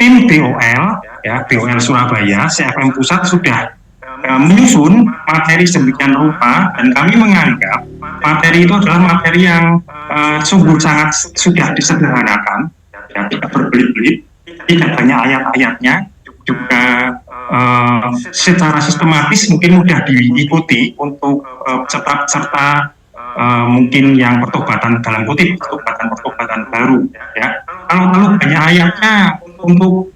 Speaker 7: tim BOL, ya BOL Surabaya, CFM Pusat sudah menyusun materi sedemikian rupa, dan kami menganggap materi itu adalah materi yang sungguh sangat sudah disederhanakan, ya, tidak berbelit-belit, tidak banyak ayat-ayatnya, juga secara sistematis mungkin mudah diikuti untuk peserta mungkin yang pertobatan dalam kutip pertobatan baru, ya. Kalau banyak ayatnya, untuk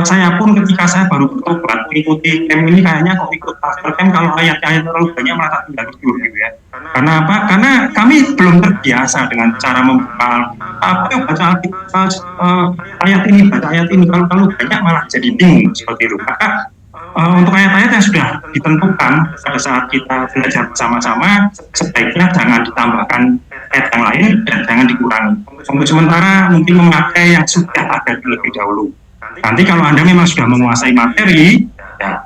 Speaker 7: saya pun ketika saya baru bertobat mengikuti camp ini kayaknya kok ikut pastor camp kalau ayat-ayat terlalu banyak malah tidak tidur gitu ya. Karena apa? Karena kami belum terbiasa dengan cara membuka baca ayat ini, baca ayat ini, kalau banyak malah jadi bingung seperti itu. Maka untuk ayat-ayat yang sudah ditentukan pada saat kita belajar bersama-sama, sebaiknya jangan ditambahkan ayat yang lain dan jangan dikurangi. Untuk sementara mungkin memakai yang sudah ada terlebih dahulu. Nanti kalau Anda memang sudah menguasai materi, ya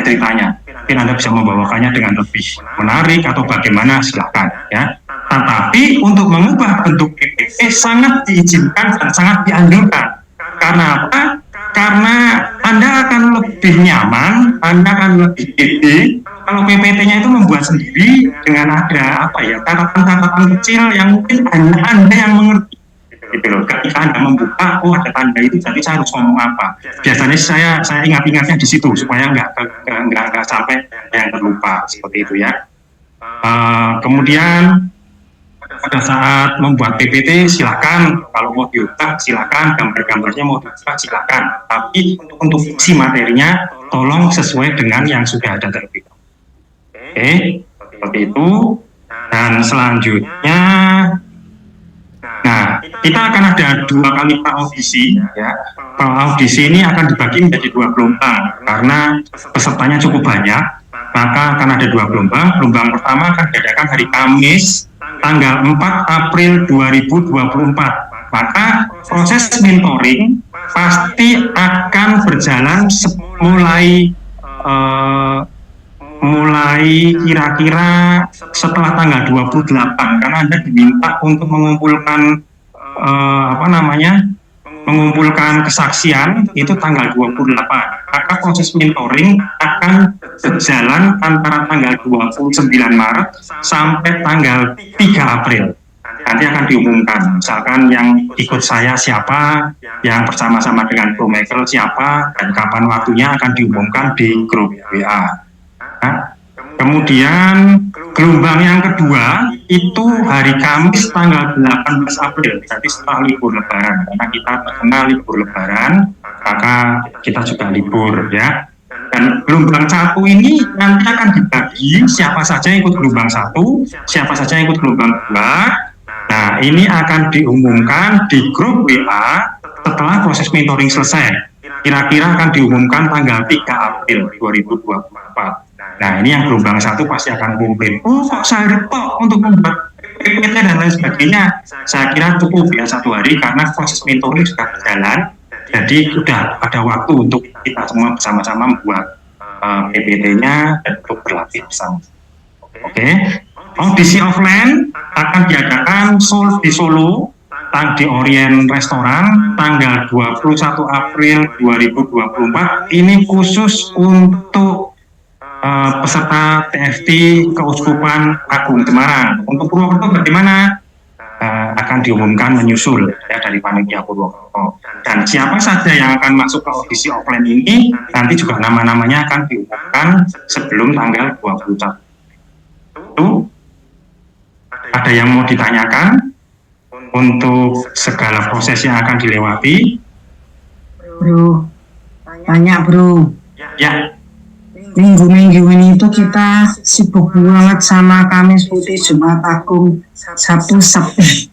Speaker 7: ceritanya, mungkin Anda bisa membawakannya dengan lebih menarik atau bagaimana, silakan, ya. Tetapi untuk mengubah bentuk PPT sangat diizinkan dan sangat dianjurkan. Karena apa? Karena Anda akan lebih nyaman, Anda akan lebih pede kalau PPT-nya itu membuat sendiri dengan ada catatan-catatan kecil yang mungkin hanya Anda yang mengerti. Gitu loh. Ketika Anda membuka, oh ada tanda itu, jadi saya harus ngomong apa. Biasanya saya ingat-ingatnya di situ supaya nggak sampai yang terlupa seperti itu, ya. Kemudian pada saat membuat PPT silakan, kalau mau diubah silakan, gambar-gambarnya mau diubah silakan. Tapi untuk isi materinya tolong sesuai dengan yang sudah ada terlebih dahulu. Oke, seperti itu. Dan selanjutnya, nah, kita akan ada 2 kali pra-audisi, ya. Pra-audisi ini akan dibagi menjadi 2 gelombang karena pesertanya cukup banyak, maka akan ada 2 gelombang. Gelombang pertama akan diadakan hari Kamis, tanggal 4 April 2024. Maka proses mentoring pasti akan berjalan mulai kira-kira setelah tanggal 28, karena Anda diminta untuk mengumpulkan mengumpulkan kesaksian itu tanggal 28. Maka proses mentoring akan berjalan antara tanggal 29 Maret sampai tanggal 3 April. Nanti akan diumumkan, misalkan yang ikut saya siapa, yang bersama-sama dengan Bro Michael siapa, dan kapan waktunya akan diumumkan di grup WA. Nah, kemudian gelombang yang kedua itu hari Kamis tanggal 18 April, jadi setelah libur Lebaran. Karena kita terkena libur Lebaran, maka kita juga libur, ya. Dan gelombang 1 ini nanti akan dibagi siapa saja yang ikut gelombang 1, siapa saja yang ikut gelombang 2. Nah, ini akan diumumkan di grup WA setelah proses mentoring selesai. Kira-kira akan diumumkan tanggal 3 April 2024. Nah, ini yang gelombang 1 pasti akan kumpul. Oh, kok sehari kok untuk membuat PPT dan lain sebagainya. Saya kira cukup ya 1 hari karena proses mentoring sudah berjalan. Jadi sudah ada waktu untuk kita semua bersama-sama membuat PPT-nya dan untuk berlatih bersama. Oke. Audisi offline akan diadakan di Solo, di Orient Restoran, tanggal 21 April 2024. Ini khusus untuk peserta TFT Keuskupan Agung Semarang. Untuk Purwokerto bagaimana? Akan diumumkan menyusul ya dari panitia Purwokerto. Dan siapa saja yang akan masuk ke audisi offline ini nanti juga nama-namanya akan diumumkan sebelum tanggal 21. Itu ada yang mau ditanyakan untuk segala proses yang akan dilewati?
Speaker 3: Bro, tanya bro.
Speaker 7: Ya.
Speaker 3: Minggu-minggu ini itu kita sibuk banget sama Kamis Putih, Jumat Agung, Sabtu Sepi.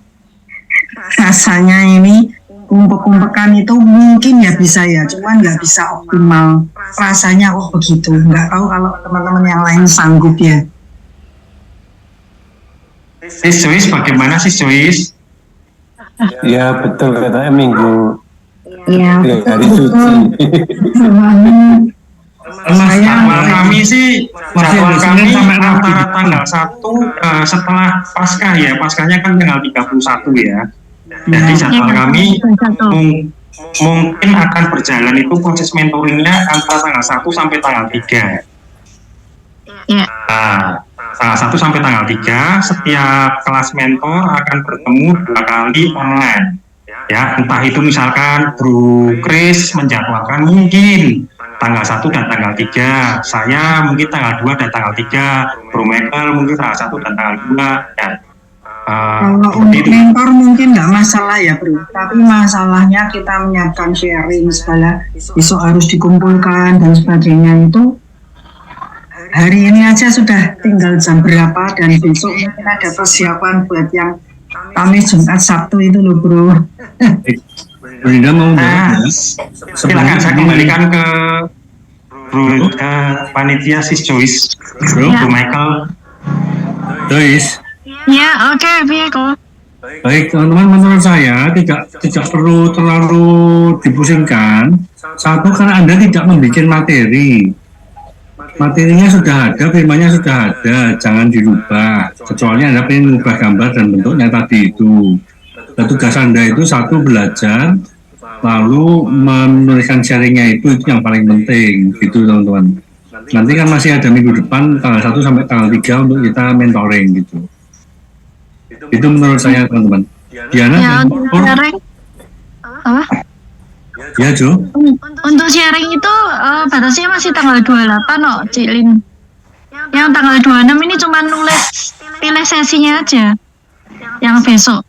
Speaker 3: Rasanya ini umpek-umpekan itu mungkin ya bisa ya, cuman nggak bisa optimal. Rasanya begitu. Nggak tahu kalau teman-teman yang lain sanggup ya.
Speaker 7: Sis Joyce, bagaimana Sis Joyce?
Speaker 4: Ya betul katanya minggu
Speaker 3: Iya,
Speaker 4: hari suci.
Speaker 7: Jadwal kami sih, jadwal kami antara tanggal 1 setelah Paskah ya, Paskahnya kan tanggal 31 ya. Jadi jadwal kami mungkin akan berjalan itu proses mentoringnya antara tanggal 1 sampai tanggal 3.
Speaker 6: Ya.
Speaker 7: Nah, tanggal 1 sampai tanggal 3 setiap kelas mentor akan bertemu 2 kali online. Ya, entah itu misalkan Bro Chris menjadwalkan mungkin tanggal 1 dan tanggal 3, saya mungkin tanggal 2 dan tanggal 3, Bro Michael mungkin tanggal 1 dan tanggal 2 ya.
Speaker 3: Kalau untuk mentor mungkin nggak masalah ya bro, tapi masalahnya kita menyiapkan sharing segala, besok harus dikumpulkan dan sebagainya itu hari ini aja sudah tinggal jam berapa dan besok mungkin ada persiapan buat yang Kamis, Jumat, Sabtu itu loh bro.
Speaker 1: Belinda mau
Speaker 7: Silakan saya kembalikan ke Bro panitia Sis Joyce, Bro Michael.
Speaker 1: Joyce.
Speaker 6: Ya, oke, Viko.
Speaker 1: Baik teman-teman, menurut saya tidak perlu terlalu dipusingkan. Satu, karena Anda tidak membuat materi. Materinya sudah ada, firmanya sudah ada, jangan dirubah. Kecuali Anda ingin mengubah gambar dan bentuknya tadi itu. Dan tugas Anda itu satu, belajar, lalu menuliskan sharingnya itu yang paling penting, gitu teman-teman. Nanti kan masih ada minggu depan tanggal 1 sampai tanggal 3 untuk kita mentoring gitu. Itu menurut saya teman-teman. Diana
Speaker 6: Ya,
Speaker 1: dan
Speaker 6: untuk
Speaker 1: Pur,
Speaker 6: sharing. Apa?
Speaker 1: ya Jo.
Speaker 6: Untuk sharing itu batasnya masih tanggal 28 loh, Cilin. Yang tanggal 26 ini cuma nulis pilih sesinya aja. Yang besok.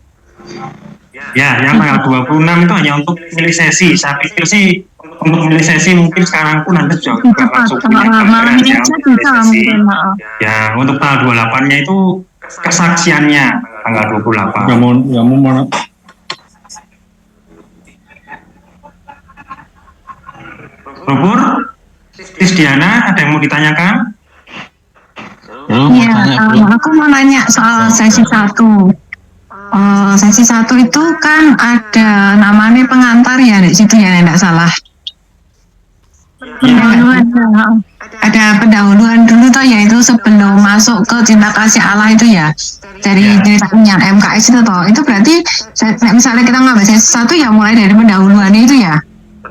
Speaker 7: Ya, yang tanggal 26 itu hanya untuk milih sesi. Saya pikir sih untuk milih sesi mungkin sekarang pun Anda juga langsung punya
Speaker 6: Malam ini
Speaker 7: gambaran ya
Speaker 6: aja
Speaker 7: untuk milih
Speaker 6: bisa
Speaker 7: sesi.
Speaker 6: mungkin. Maaf.
Speaker 7: Ya, untuk tanggal 28-nya itu kesaksiannya tanggal 28.
Speaker 1: Ya mau
Speaker 7: Bro Sis Diana, ada yang mau ditanyakan?
Speaker 6: Iya, aku mau nanya soal sesi 1. Sesi 1 itu kan ada namanya pengantar ya di situ ya, tidak salah. Pendahuluan, ada pendahuluan dulu toh, yaitu sebelum masuk ke cinta kasih Allah itu ya, dari ceritanya MKS itu toh. Itu berarti misalnya kita ngambil sesi 1 ya mulai dari pendahuluan itu ya.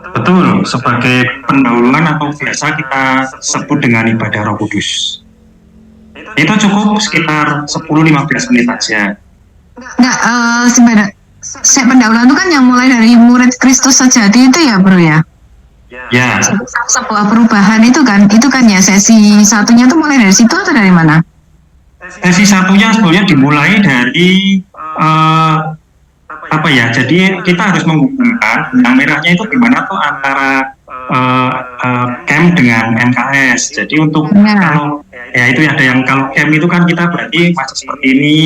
Speaker 7: Betul, sebagai pendahuluan atau biasa kita sebut dengan ibadah Roh Kudus. Itu cukup sekitar 10-15 menit aja.
Speaker 6: Enggak, sebenarnya pendahuluan itu kan yang mulai dari murid Kristus sejati itu ya bro ya.
Speaker 7: Ya,
Speaker 6: Sebuah perubahan itu kan ya sesi 1-nya tuh mulai dari situ atau dari mana?
Speaker 7: sesi 1-nya sebenarnya dimulai dari apa ya? Jadi kita harus menghubungkan yang merahnya itu gimana tuh antara camp dengan MKS. Jadi untuk kalau ya itu ada yang kalau camp itu kan kita berarti masih seperti ini,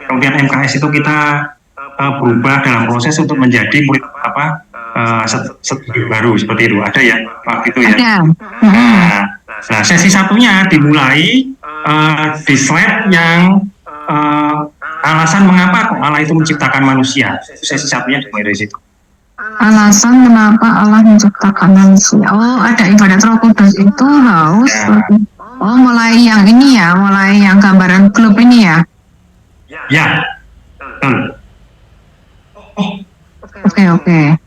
Speaker 7: kemudian MKS itu kita berubah dalam proses untuk menjadi murid apa baru seperti itu, ada ya waktu itu ya. Nah sesi 1-nya dimulai di slide yang alasan mengapa kok Allah itu menciptakan manusia. Sesi 1-nya dimulai dari situ.
Speaker 6: Alasan kenapa Allah menciptakan manusia. Oh, ada ibadat Roh Kudus itu haus. Oh, mulai yang ini ya, mulai yang gambaran klub ini ya.
Speaker 7: Ya.
Speaker 6: Oke.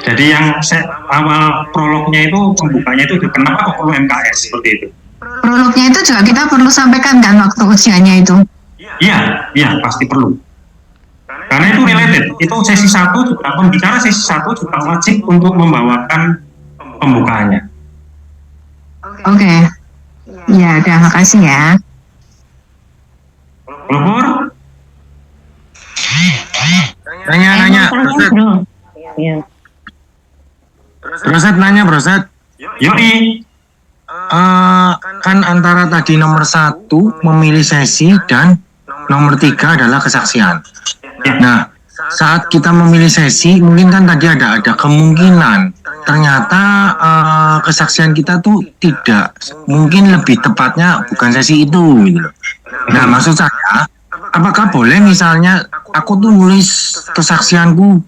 Speaker 7: Jadi yang awal prolognya itu pembukanya itu kenapa kok perlu MKS seperti itu?
Speaker 6: Prolognya itu juga kita perlu sampaikan kan waktu ujiannya itu.
Speaker 7: Iya pasti perlu. Karena itu related. Itu sesi 1 juga pembicara sesi 1 juga wajib untuk membawakan pembukaannya.
Speaker 6: Oke. Ya, udah makasih ya.
Speaker 7: Lopur?
Speaker 4: Nanya, Broset.
Speaker 2: Ya.
Speaker 4: Broset nanya, Broset.
Speaker 7: Yoi.
Speaker 4: Kan antara tadi nomor 1 memilih sesi dan nomor 3 adalah kesaksian. Nah, saat kita memilih sesi, mungkin kan tadi ada kemungkinan ternyata kesaksian kita tuh tidak, mungkin lebih tepatnya bukan sesi itu gitu loh. Nah, maksud saya, apakah boleh misalnya aku tuh nulis kesaksianku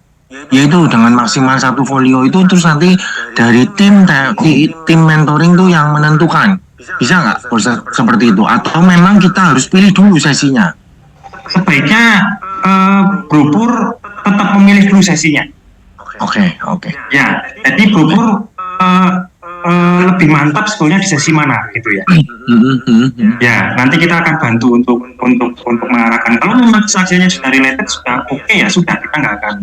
Speaker 4: yaitu dengan maksimal 1 folio itu, terus nanti dari tim mentoring tuh yang menentukan, bisa nggak seperti itu, atau memang kita harus pilih dulu sesinya?
Speaker 7: Sebaiknya Bro tetap memilih dulu sesinya.
Speaker 4: Oke.
Speaker 7: Ya, jadi Bro lebih mantap sebetulnya di sesi mana gitu ya. Ya, nanti kita akan bantu untuk mengarahkan. Kalau memang kesaksiannya sudah related, sudah oke ya sudah, kita nggak akan.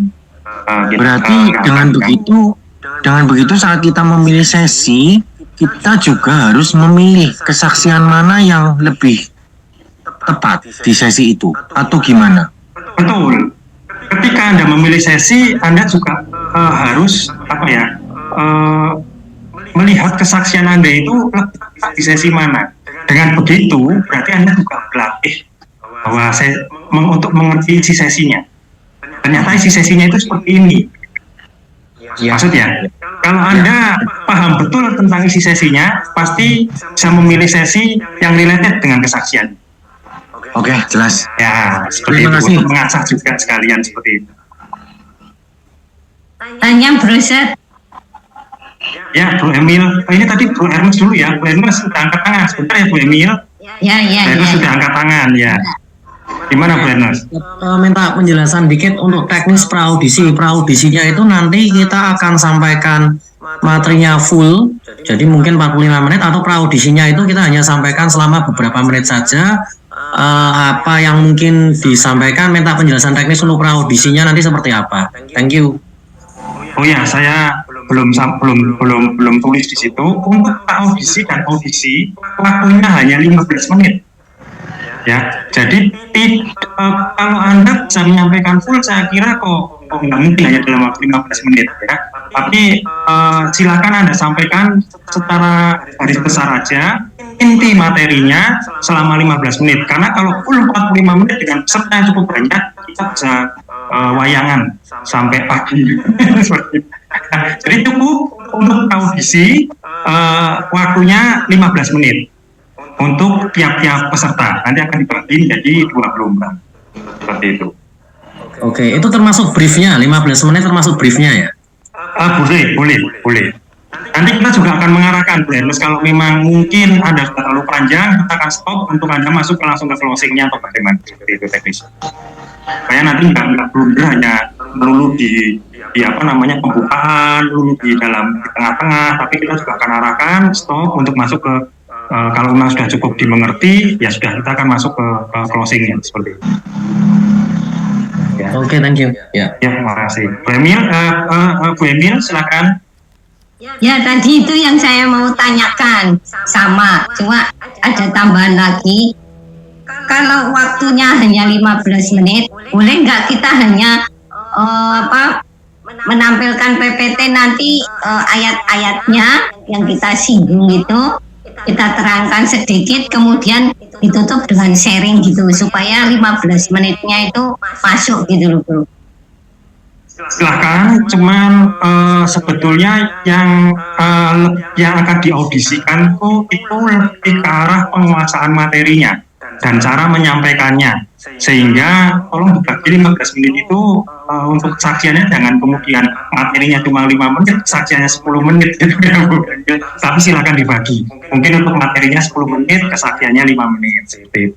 Speaker 4: Berarti dengan begitu saat kita memilih sesi, kita juga harus memilih kesaksian mana yang lebih tepat di sesi itu, atau gimana?
Speaker 7: Betul. Ketika Anda memilih sesi, Anda juga harus melihat kesaksian Anda itu di sesi mana. Dengan begitu, berarti Anda juga berlatih bahwa untuk mengerti isi sesinya. Ternyata isi sesinya itu seperti ini. Maksudnya, kalau Anda paham betul tentang isi sesinya, pasti bisa memilih sesi yang related dengan kesaksian.
Speaker 4: Oke, jelas.
Speaker 7: Ya, seperti
Speaker 4: Terima
Speaker 7: itu.
Speaker 4: kasih.
Speaker 7: Untuk mengasah juga sekalian seperti itu.
Speaker 2: Tanya Broset.
Speaker 7: Ya, Bro Emil. Ini tadi Bro Ernest dulu ya. Bro Ernest sudah angkat tangan. Sebentar ya, Bro Emil.
Speaker 2: Ya.
Speaker 7: Bro Ernest sudah angkat tangan ya. Gimana, Bro Ernest?
Speaker 8: Minta penjelasan dikit untuk teknis praudisi. Praudisinya itu nanti kita akan sampaikan materinya full, jadi mungkin 45 menit, atau praudisinya itu kita hanya sampaikan selama beberapa menit saja. Apa yang mungkin disampaikan, minta penjelasan teknis untuk praudisinya nanti seperti apa. Thank you.
Speaker 7: Oh ya, saya belum tulis di situ. Untuk audisi dan audisi waktunya hanya 15 menit. Ya, jadi kalau Anda bisa menyampaikan full, saya kira kok nggak mungkin hanya dalam waktu 15 menit ya. Tapi silakan Anda sampaikan secara garis besar aja inti materinya selama 15 menit. Karena kalau full 45 menit dengan peserta yang cukup banyak, kita bisa wayangan sampai pagi. Jadi cukup untuk audisi waktunya 15 menit. Untuk tiap-tiap peserta nanti akan dibagi menjadi 2 gelombang seperti itu.
Speaker 8: Oke, itu termasuk briefnya, 15 menit termasuk briefnya ya?
Speaker 7: Boleh. Nanti kita juga akan mengarahkan, Bernus, kalau memang mungkin Anda sudah terlalu panjang, kita akan stop untuk Anda masuk langsung ke closingnya atau bagaimana seperti itu teknis. Saya nanti nggak blunder hanya melulu di pembukaan, melulu di tengah-tengah, tapi kita juga akan arahkan stop untuk masuk ke kalau memang sudah cukup dimengerti, ya sudah, kita akan masuk ke closingnya seperti itu. Ya.
Speaker 8: Oke, thank you. Ya.
Speaker 7: Terima kasih. Bu Emil, silakan.
Speaker 2: Ya, tadi itu yang saya mau tanyakan, sama, cuma ada tambahan lagi. Kalau waktunya hanya 15 menit, boleh nggak kita hanya menampilkan PPT nanti ayat-ayatnya yang kita singgung itu, kita terangkan sedikit, kemudian ditutup dengan sharing gitu, supaya 15 menitnya itu masuk gitu loh, Bro.
Speaker 7: Silahkan, cuman sebetulnya yang akan diaudisikan itu lebih ke arah penguasaan materinya dan cara menyampaikannya, sehingga tolong dibagi 15 menit itu untuk kesaksiannya jangan kemudian materinya cuma 5 menit, kesaksiannya 10 menit gitu ya, Bu. Tapi silakan dibagi, mungkin untuk materinya 10 menit, kesaksiannya 5 menit seperti itu.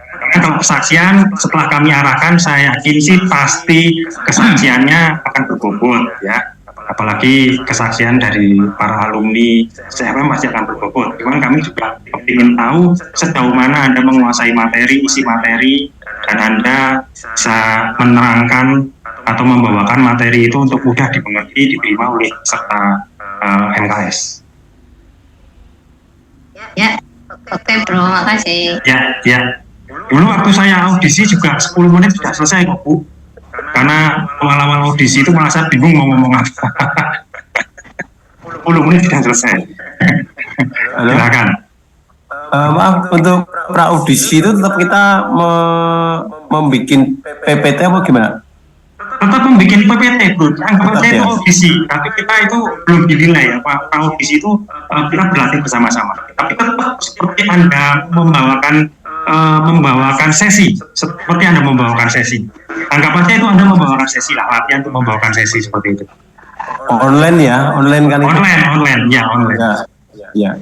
Speaker 7: Karena kalau kesaksian setelah kami arahkan, saya yakin sih pasti kesaksiannya akan berbobot ya. apalagi kesaksian dari para alumni CFM pasti akan berbobot. Cuman kami juga ingin tahu sejauh mana Anda menguasai materi, isi materi, dan Anda bisa menerangkan atau membawakan materi itu untuk mudah dimengerti, diterima oleh peserta MKS.
Speaker 2: Ya, oke bro, makasih.
Speaker 7: Ya. Dulu waktu saya audisi juga 10 menit sudah selesai kok Bu. Karena awal-awal audisi itu malah saya bingung mau ngomong apa. 10 menit sudah selesai. Silakan.
Speaker 4: Maaf, untuk pra-audisi itu tetap kita membuat PPT apa gimana?
Speaker 7: Tetap membuat PPT bro, anggapnya itu audisi, tapi kita itu belum dinilai ya, audisi itu kita berlatih bersama-sama. Tapi tetap seperti Anda membawakan sesi, seperti Anda membawakan sesi. Anggap aja itu Anda membawakan sesi lah, latihan untuk membawakan sesi seperti itu.
Speaker 4: Online ya, online kan?
Speaker 7: Online. Ya.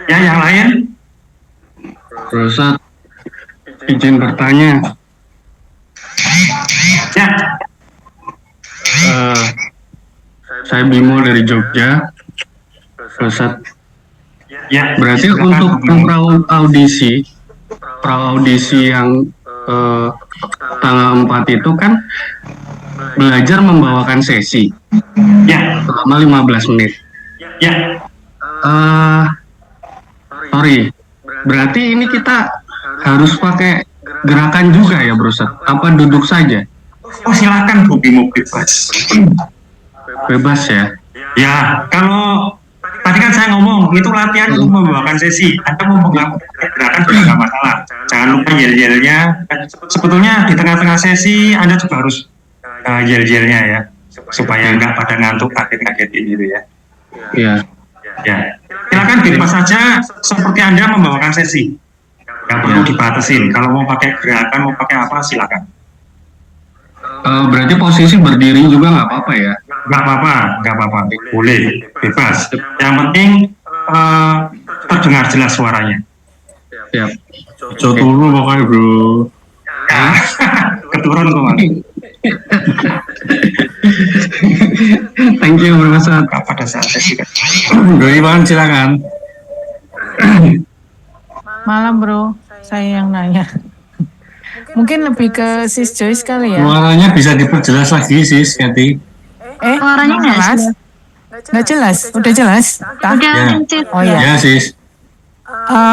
Speaker 7: Ya, yang lain?
Speaker 1: Ustaz, izin bertanya.
Speaker 7: Ya.
Speaker 1: Saya Bimo dari Jogja. Ustaz,
Speaker 7: Ya.
Speaker 1: berarti untuk pra-audisi yang tanggal 4 itu kan belajar membawakan sesi.
Speaker 7: Ya.
Speaker 1: Selama 15 menit.
Speaker 7: Ya.
Speaker 1: Sorry, berarti ini kita harus pakai gerakan juga ya Bro Ustaz? Apa duduk saja?
Speaker 7: Oh silakan Bu Bimo, bebas.
Speaker 1: Bebas ya?
Speaker 7: Ya, kalau tadi kan saya ngomong itu latihan untuk membawakan sesi. Anda mau melakukan gerakan juga nggak masalah. Jangan lupa yel-yelnya. Sebetulnya di tengah-tengah sesi Anda juga harus yel-yelnya ya, supaya nggak pada ngantuk kaget-kagetin gitu ya.
Speaker 1: Iya.
Speaker 7: Ya, silakan bebas saja seperti Anda membawakan sesi. Nggak perlu dibatasin. Kalau mau pakai gerakan, mau pakai apa, silakan.
Speaker 1: Berarti posisi berdiri juga nggak apa-apa ya?
Speaker 7: Nggak apa-apa. Boleh, bebas. Yang penting terdengar jelas suaranya.
Speaker 1: Siap. Joturu pokoknya Bro.
Speaker 7: Ya, keturun kok Mas.
Speaker 1: Thank you Bro Ustaz.
Speaker 7: Pada saat sesi.
Speaker 1: Bro Iwan silakan.
Speaker 9: Malam bro, saya yang nanya. Mungkin lebih ke Sis Joyce kali ya.
Speaker 1: Suaranya bisa diperjelas lagi Sis, Kathy.
Speaker 9: Suaranya nggak jelas? Nggak jelas? Udah jelas?
Speaker 1: Ya.
Speaker 9: Oh ya.
Speaker 1: Ya Sis.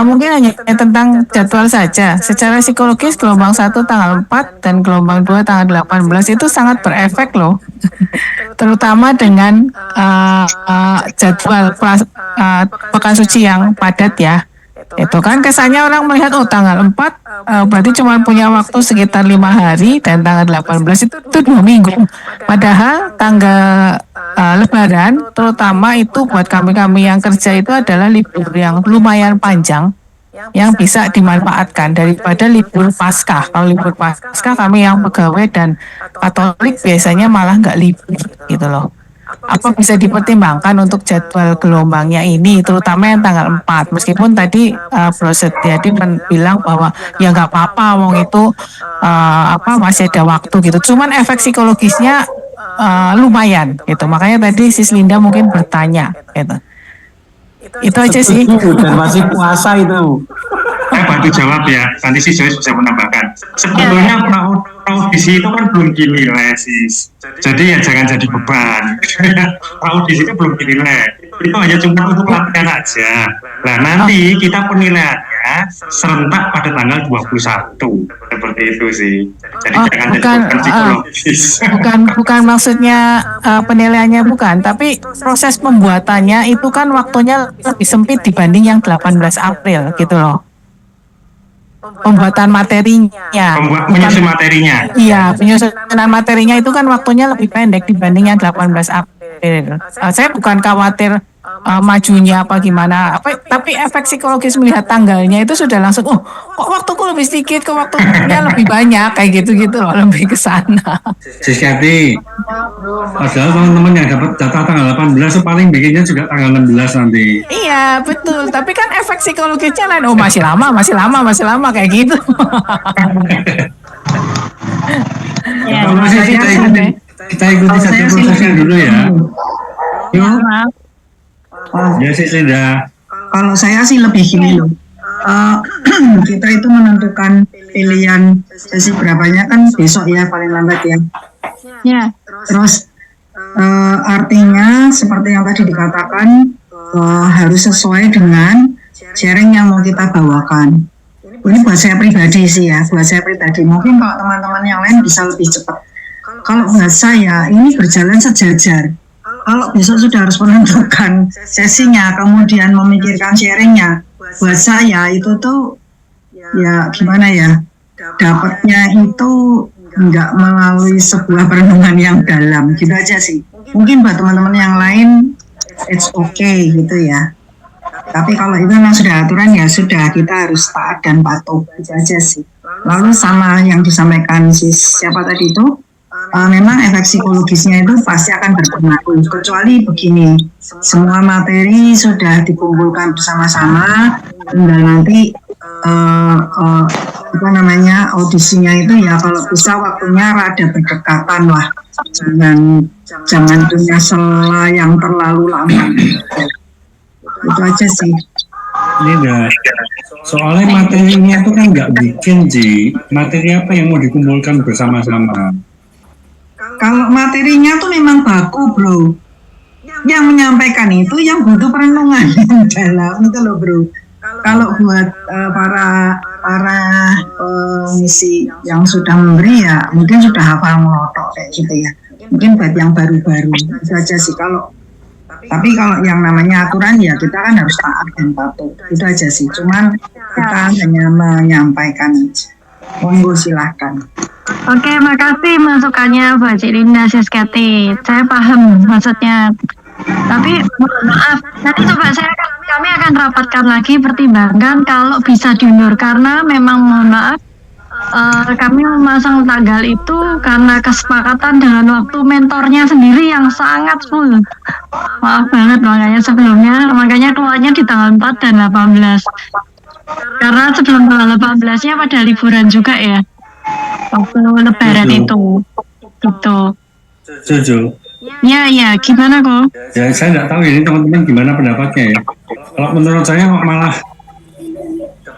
Speaker 9: Mungkin hanya tentang jadwal saja. Secara psikologis gelombang 1 tanggal 4 dan gelombang 2 tanggal 18 itu sangat berefek loh. Terutama dengan jadwal pekan suci yang padat ya. Itu kan kesannya orang melihat tanggal 4 berarti cuma punya waktu sekitar 5 hari dan tanggal 18 itu 2 minggu. Padahal tanggal Lebaran terutama itu buat kami yang kerja itu adalah libur yang lumayan panjang yang bisa dimanfaatkan daripada libur Paskah. Kalau libur Paskah kami yang pegawai dan Katolik biasanya malah nggak libur gitu loh. Apa bisa dipertimbangkan untuk jadwal gelombangnya ini, terutama yang tanggal 4. Meskipun tadi Bro Setiadi bilang bahwa ya nggak apa-apa, wong itu masih ada waktu gitu. Cuman efek psikologisnya lumayan gitu. Makanya tadi Sis Linda mungkin bertanya gitu. Itu aja sih.
Speaker 4: Dan masih puasa itu.
Speaker 7: Saya bantu jawab ya, nanti si Joyce bisa menambahkan. Sebetulnya audisi itu kan belum dinilai Sis. Jadi ya jangan jadi beban. Audisi itu belum dinilai. Itu hanya cuma untuk latihan aja. Nah nanti kita penilaiannya serentak pada tanggal 21. Seperti itu sih. Jadi jangan jadi beban psikologis.
Speaker 9: Bukan maksudnya penilaiannya bukan, tapi proses pembuatannya itu kan waktunya lebih sempit dibanding yang 18 April gitu loh. Pembuatan materinya.
Speaker 7: Menyusun materinya.
Speaker 9: Iya, penyusunan materinya itu kan waktunya lebih pendek dibanding yang 18 April. Saya bukan khawatir majunya apa gimana, tapi efek psikologis melihat tanggalnya itu sudah langsung, kok waktuku lebih sedikit, kok waktunya lebih banyak, kayak gitu-gitu loh, lebih ke sana.
Speaker 1: Sis Kathy, Padahal teman-teman yang dapat data tanggal 18 paling bikinnya juga tanggal 16 nanti.
Speaker 9: Iya, betul. Tapi kan efek psikologisnya lain. Oh, masih lama kayak gitu.
Speaker 6: Ya,
Speaker 1: Kalau masih kita ikuti saja prosesnya dulu ya. Yuk. Ya sih Sinda.
Speaker 3: Kalau saya sih lebih gini loh. Kita itu menentukan pilihan sesi berapanya kan besok ya paling lambat ya.
Speaker 6: Ya.
Speaker 3: Terus artinya seperti yang tadi dikatakan harus sesuai dengan sharing yang mau kita bawakan. Ini buat saya pribadi sih ya, buat saya pribadi. Mungkin kalau teman-teman yang lain bisa lebih cepat. Kalau buat saya ini berjalan sejajar. Kalau besok sudah harus menentukan sesinya, kemudian memikirkan sharingnya, buat saya itu tuh ya gimana ya, dapatnya itu nggak melalui sebuah perenungan yang dalam, gitu aja sih. Mungkin buat teman-teman yang lain it's okay gitu ya. Tapi kalau itu memang sudah aturan ya sudah, kita harus taat dan patuh, gitu aja sih. Lalu sama yang disampaikan siapa tadi itu, memang efek psikologisnya itu pasti akan berpengaruh. Kecuali begini, semua materi sudah dikumpulkan bersama-sama, tinggal nanti audisinya itu ya kalau bisa waktunya rada berdekatan lah, jangan punya sela yang terlalu lama. Itu aja sih.
Speaker 1: Ini dah. Soalnya materinya itu kan nggak bikin sih. Materi apa yang mau dikumpulkan bersama-sama?
Speaker 3: Kalau materinya tuh memang baku bro, yang menyampaikan itu yang butuh perenungan yang dalam itu loh bro. Kalau buat para pengisi yang sudah memberi ya mungkin sudah hafal melotok kayak gitu ya. Mungkin buat yang baru-baru itu aja sih. Tapi kalau yang namanya aturan ya kita kan harus taat dan patuh, itu aja sih. Cuman kita hanya menyampaikan aja. Monggo silahkan.
Speaker 6: Oke, makasih masukannya Mbak Cik Linda Siskati. Saya paham maksudnya. Tapi mohon maaf, nanti coba kami akan rapatkan lagi, pertimbangkan kalau bisa diundur karena memang mohon maaf kami memasang tanggal itu karena kesepakatan dengan waktu mentornya sendiri yang sangat full. Maaf banget makanya keluarnya di tanggal 4 dan 18. Karena sebelum tanggal 18-nya pada liburan juga ya. Waktu lebaran itu. Gitu.
Speaker 1: Jojo.
Speaker 6: Ya, gimana kok?
Speaker 1: Ya saya nggak tahu ini teman-teman gimana pendapatnya ya. Kalau menurut saya kok malah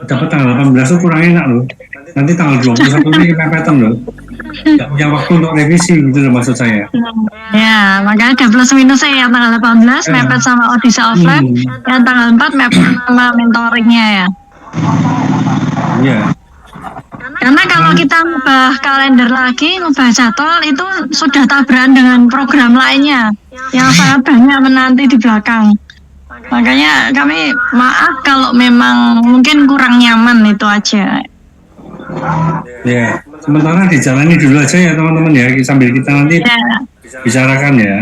Speaker 1: dapat tanggal 18 itu kurang enak loh. Nanti tanggal 21 ini kepetan loh. Nggak punya waktu untuk revisi gitu loh maksud saya.
Speaker 6: Ya, makanya ada plus minus ya. Tanggal 18 mepet sama audisi offline, dan tanggal 4 mepet sama mentoringnya ya.
Speaker 1: Iya.
Speaker 6: Karena kalau kita ngubah kalender lagi, ngubah jadwal itu sudah tabrakan dengan program lainnya yang sangat banyak menanti di belakang. Makanya kami maaf kalau memang mungkin kurang nyaman itu aja.
Speaker 1: Ya, sementara dijalani dulu aja ya teman-teman ya, sambil kita nanti bicarakan ya.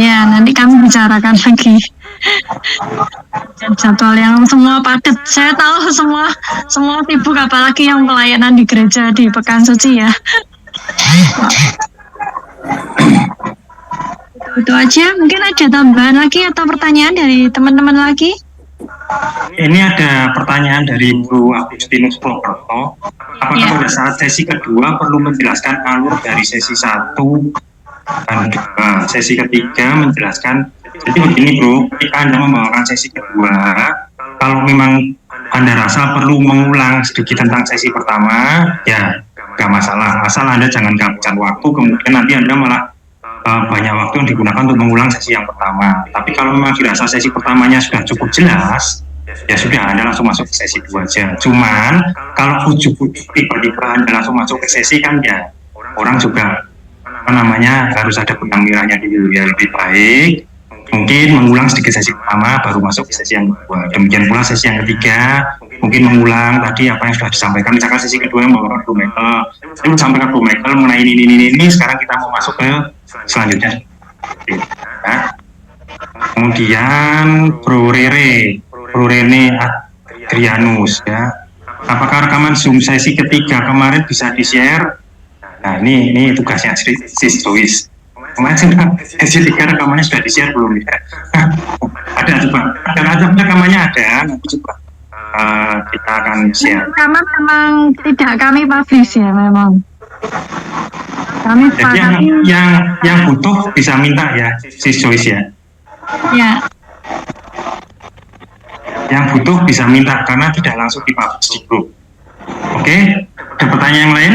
Speaker 6: Ya, nanti kami bicarakan lagi. Jadwal yang semua padat. Saya tahu semua sibuk, apalagi yang pelayanan di gereja di Pekan Suci ya. Itu aja. Mungkin ada tambahan lagi atau pertanyaan dari teman-teman lagi?
Speaker 7: Ini ada pertanyaan dari Bro Agustinus Properto. Apakah pada saat sesi kedua perlu menjelaskan alur dari sesi 1 dan 2? Sesi ketiga menjelaskan. Jadi begini Bro, ketika Anda membawakan sesi kedua, kalau memang Anda rasa perlu mengulang sedikit tentang sesi pertama, ya nggak masalah. Asal Anda jangan kehabisan waktu, kemudian nanti Anda malah banyak waktu yang digunakan untuk mengulang sesi yang pertama. Tapi kalau memang dirasa sesi pertamanya sudah cukup jelas, ya sudah Anda langsung masuk ke sesi 2 aja. Cuman kalau ujuk-ujuk tiba-tiba Anda langsung masuk ke sesi kan ya orang juga harus ada benang merahnya dulu ya. Lebih baik mungkin mengulang sedikit sesi pertama baru masuk ke sesi yang kedua. Demikian pula sesi yang ketiga mungkin mengulang tadi apa yang sudah disampaikan. Misalkan sesi kedua yang membawakan Bro Michael, saya menyampaikan Bro Michael mengenai ini, sekarang kita mau masuk ke selanjutnya. Nah, kemudian Bro Rene Adrianus ya, apakah rekaman Zoom sesi ketiga kemarin bisa di-share? Nah ini tugasnya Sis Joyce. Kemarin sudah sesi 3 rekamannya sudah di-share belum ya? Ada coba. Dan aja rekamannya ada, nanti coba kita akan share.
Speaker 6: Rekaman memang tidak kami publish ya memang. Kami
Speaker 7: Jadi yang butuh bisa minta ya, si Joyce ya.
Speaker 6: ya.
Speaker 7: Yang butuh bisa minta karena tidak langsung dipublish di grup. Oke, ada pertanyaan yang lain?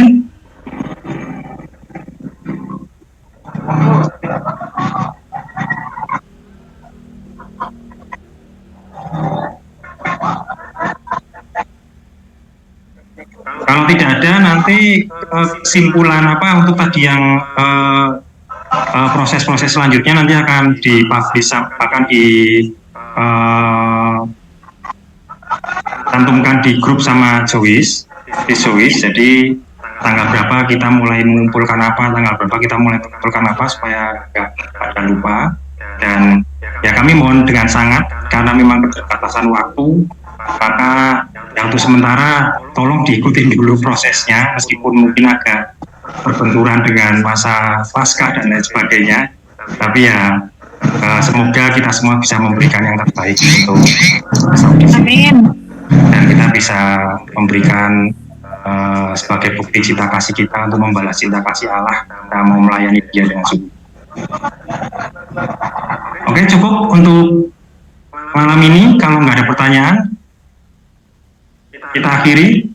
Speaker 7: Kalau tidak ada, nanti kesimpulan apa untuk tadi yang proses-proses selanjutnya nanti akan dipublish, akan cantumkan di grup sama Joyce, jadi tanggal berapa kita mulai mengumpulkan apa, tanggal berapa kita mulai mengumpulkan apa supaya nggak pada lupa. Dan ya kami mohon dengan sangat karena memang keterbatasan waktu, maka yang untuk sementara tolong diikuti dulu prosesnya meskipun mungkin agak berbenturan dengan masa pasca dan lain sebagainya, tapi ya semoga kita semua bisa memberikan yang terbaik untuk
Speaker 6: Amin.
Speaker 7: dan kita bisa memberikan sebagai bukti cinta kasih kita untuk membalas cinta kasih Allah, kita mau melayani Dia dengan sungguh. Oke, cukup untuk malam ini. Kalau nggak ada pertanyaan, kita akhiri.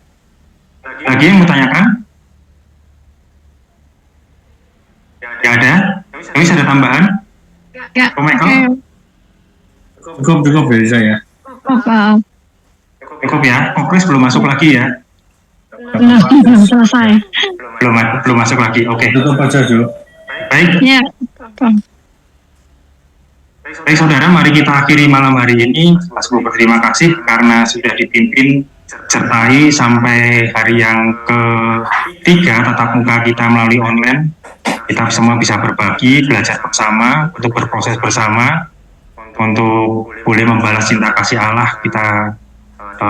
Speaker 7: Lagi yang mau tanyakan? Nggak ada? Bisa ada tambahan?
Speaker 6: Ya.
Speaker 7: Oh, Michael?
Speaker 1: Cukup dari saya.
Speaker 6: Apa?
Speaker 7: Cukup ya. Chris belum masuk lagi ya?
Speaker 6: Belum selesai.
Speaker 7: Belum masuk lagi. Oke.
Speaker 1: Cukup aja, Jo.
Speaker 7: Baik.
Speaker 6: Ya.
Speaker 7: Baik saudara, mari kita akhiri malam hari ini. Mas Bu berterima kasih karena sudah dipimpin sertai sampai hari yang ketiga tatap muka kita melalui online. Kita semua bisa berbagi, belajar bersama, untuk berproses bersama, untuk boleh membalas cinta kasih Allah. Kita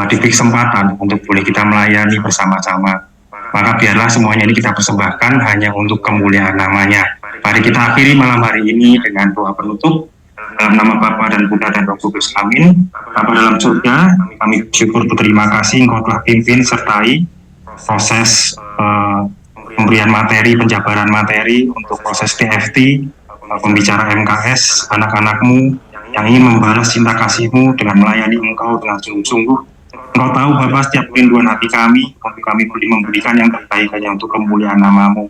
Speaker 7: diberi kesempatan untuk boleh kita melayani bersama-sama. Maka biarlah semuanya ini kita persembahkan hanya untuk kemuliaan namanya. Mari kita akhiri malam hari ini dengan doa penutup. Dalam nama Bapa dan Putra dan Roh Kudus, amin. Bapa dalam surga, kami bersyukur berterima kasih Engkau telah pimpin sertai proses pemberian materi, penjabaran materi untuk proses TFT, pembicara MKS, anak-anakmu yang ingin membalas cinta kasih-Mu dengan melayani Engkau dengan sungguh-sungguh. Engkau tahu Bapa setiap rinduan hati kami, untuk kami boleh memberikan yang terbaik hanya untuk kemuliaan nama-Mu.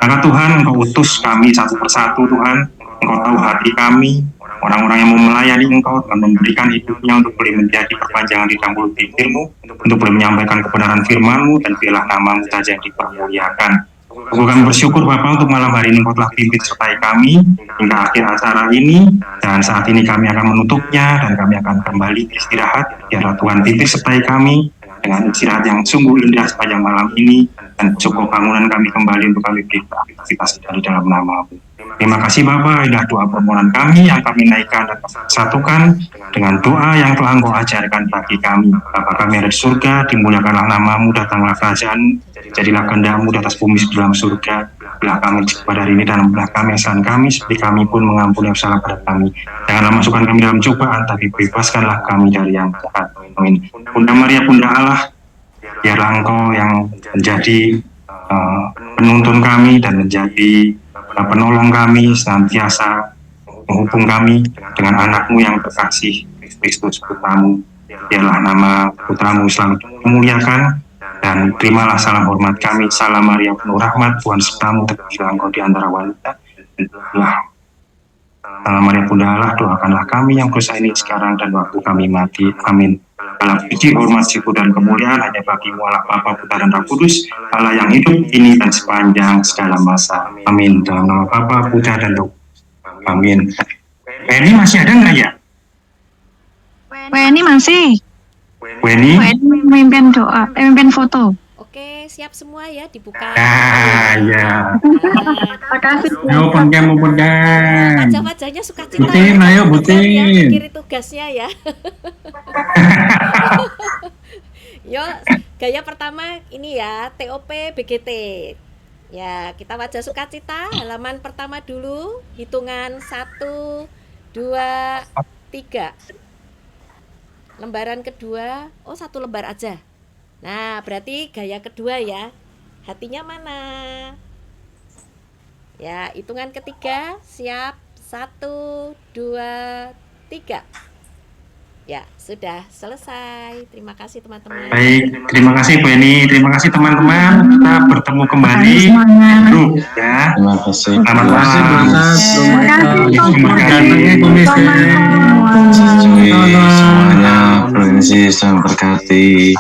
Speaker 7: Karena Tuhan, Engkau utus kami satu persatu Tuhan, Engkau tahu hati kami, orang-orang yang mau melayani Engkau dengan memberikan hidupnya untuk boleh menjadi perpanjangan di dalam mulut bibir-Mu, untuk boleh menyampaikan kebenaran firman-Mu, dan biarlah nama-Mu saja yang dipermuliakan. Kami bersyukur Bapak untuk malam hari ini Engkau telah pimpin sertai kami hingga akhir acara ini, dan saat ini kami akan menutupnya dan kami akan kembali istirahat. Biarlah Tuhan pimpin sertai kami dengan istirahat yang sungguh indah sepanjang malam ini, dan cukup bangunan kami kembali untuk kami beraktivitas di dalam nama-Mu. Terima kasih Bapak, inilah doa permohonan kami yang kami naikkan dan satukan dengan doa yang telah Engkau ajarkan bagi kami. Bapa kami ada di surga, dimuliakanlah nama-Mu, datanglah kerajaan, jadilah kehendak-Mu di atas bumi di dalam surga. Belah kami pada hari ini dan belah kami kesalahan kami, seperti kami pun mengampuni yang salah pada kami. Janganlah masukkan kami dalam cobaan, tapi bebaskanlah kami dari yang jahat. Amin. Bunda Maria, Bunda Allah, biarlah Engkau yang menjadi penuntun kami dan menjadi penolong kami, senantiasa menghubung kami dengan anak-Mu yang terkasih, Kristus Putramu. Biarlah nama Putramu selalu dimuliakan, dan terimalah salam hormat kami. Salam Maria penuh rahmat, Tuhan sertamu, terpujilah Engkau di antara wanita. Salam Maria Bunda Allah, doakanlah kami yang berdosa ini sekarang dan waktu kami mati. Amin. Dalam puji, hormat, syukur, dan kemuliaan hanya bagi-Mu Allah Bapa, Putra, dan Roh Kudus, Allah yang hidup ini dan sepanjang segala masa. Amin. Dalam nama Bapa, Putra, dan Roh. Amin. Ini masih ada nggak ya?
Speaker 6: Ini masih.
Speaker 7: Weni?
Speaker 6: Memimpin doa, memimpin foto.
Speaker 10: Oke, siap semua ya dibuka.
Speaker 7: Ya.
Speaker 6: Terima kasih.
Speaker 1: Ayo open cam.
Speaker 10: Wajah-wajahnya suka cita.
Speaker 1: Butin, ayo Butin.
Speaker 10: Ya, kiri tugasnya ya. Yo, gaya pertama ini ya, TOP BGT. Ya, kita wajah sukacita, halaman pertama dulu, hitungan 1, 2, 3. Lembaran kedua, oh 1 lembar aja. Nah, berarti gaya kedua ya. Hatinya mana? Ya, hitungan ketiga, siap. 1, 2, 3. Ya, sudah selesai. Terima kasih teman-teman.
Speaker 7: Baik, terima kasih Bu Eni, terima kasih teman-teman. Kita bertemu kembali grup ya.
Speaker 5: Terima kasih.
Speaker 7: Selamat malam.
Speaker 5: Semuanya, Provinsi yang berkati.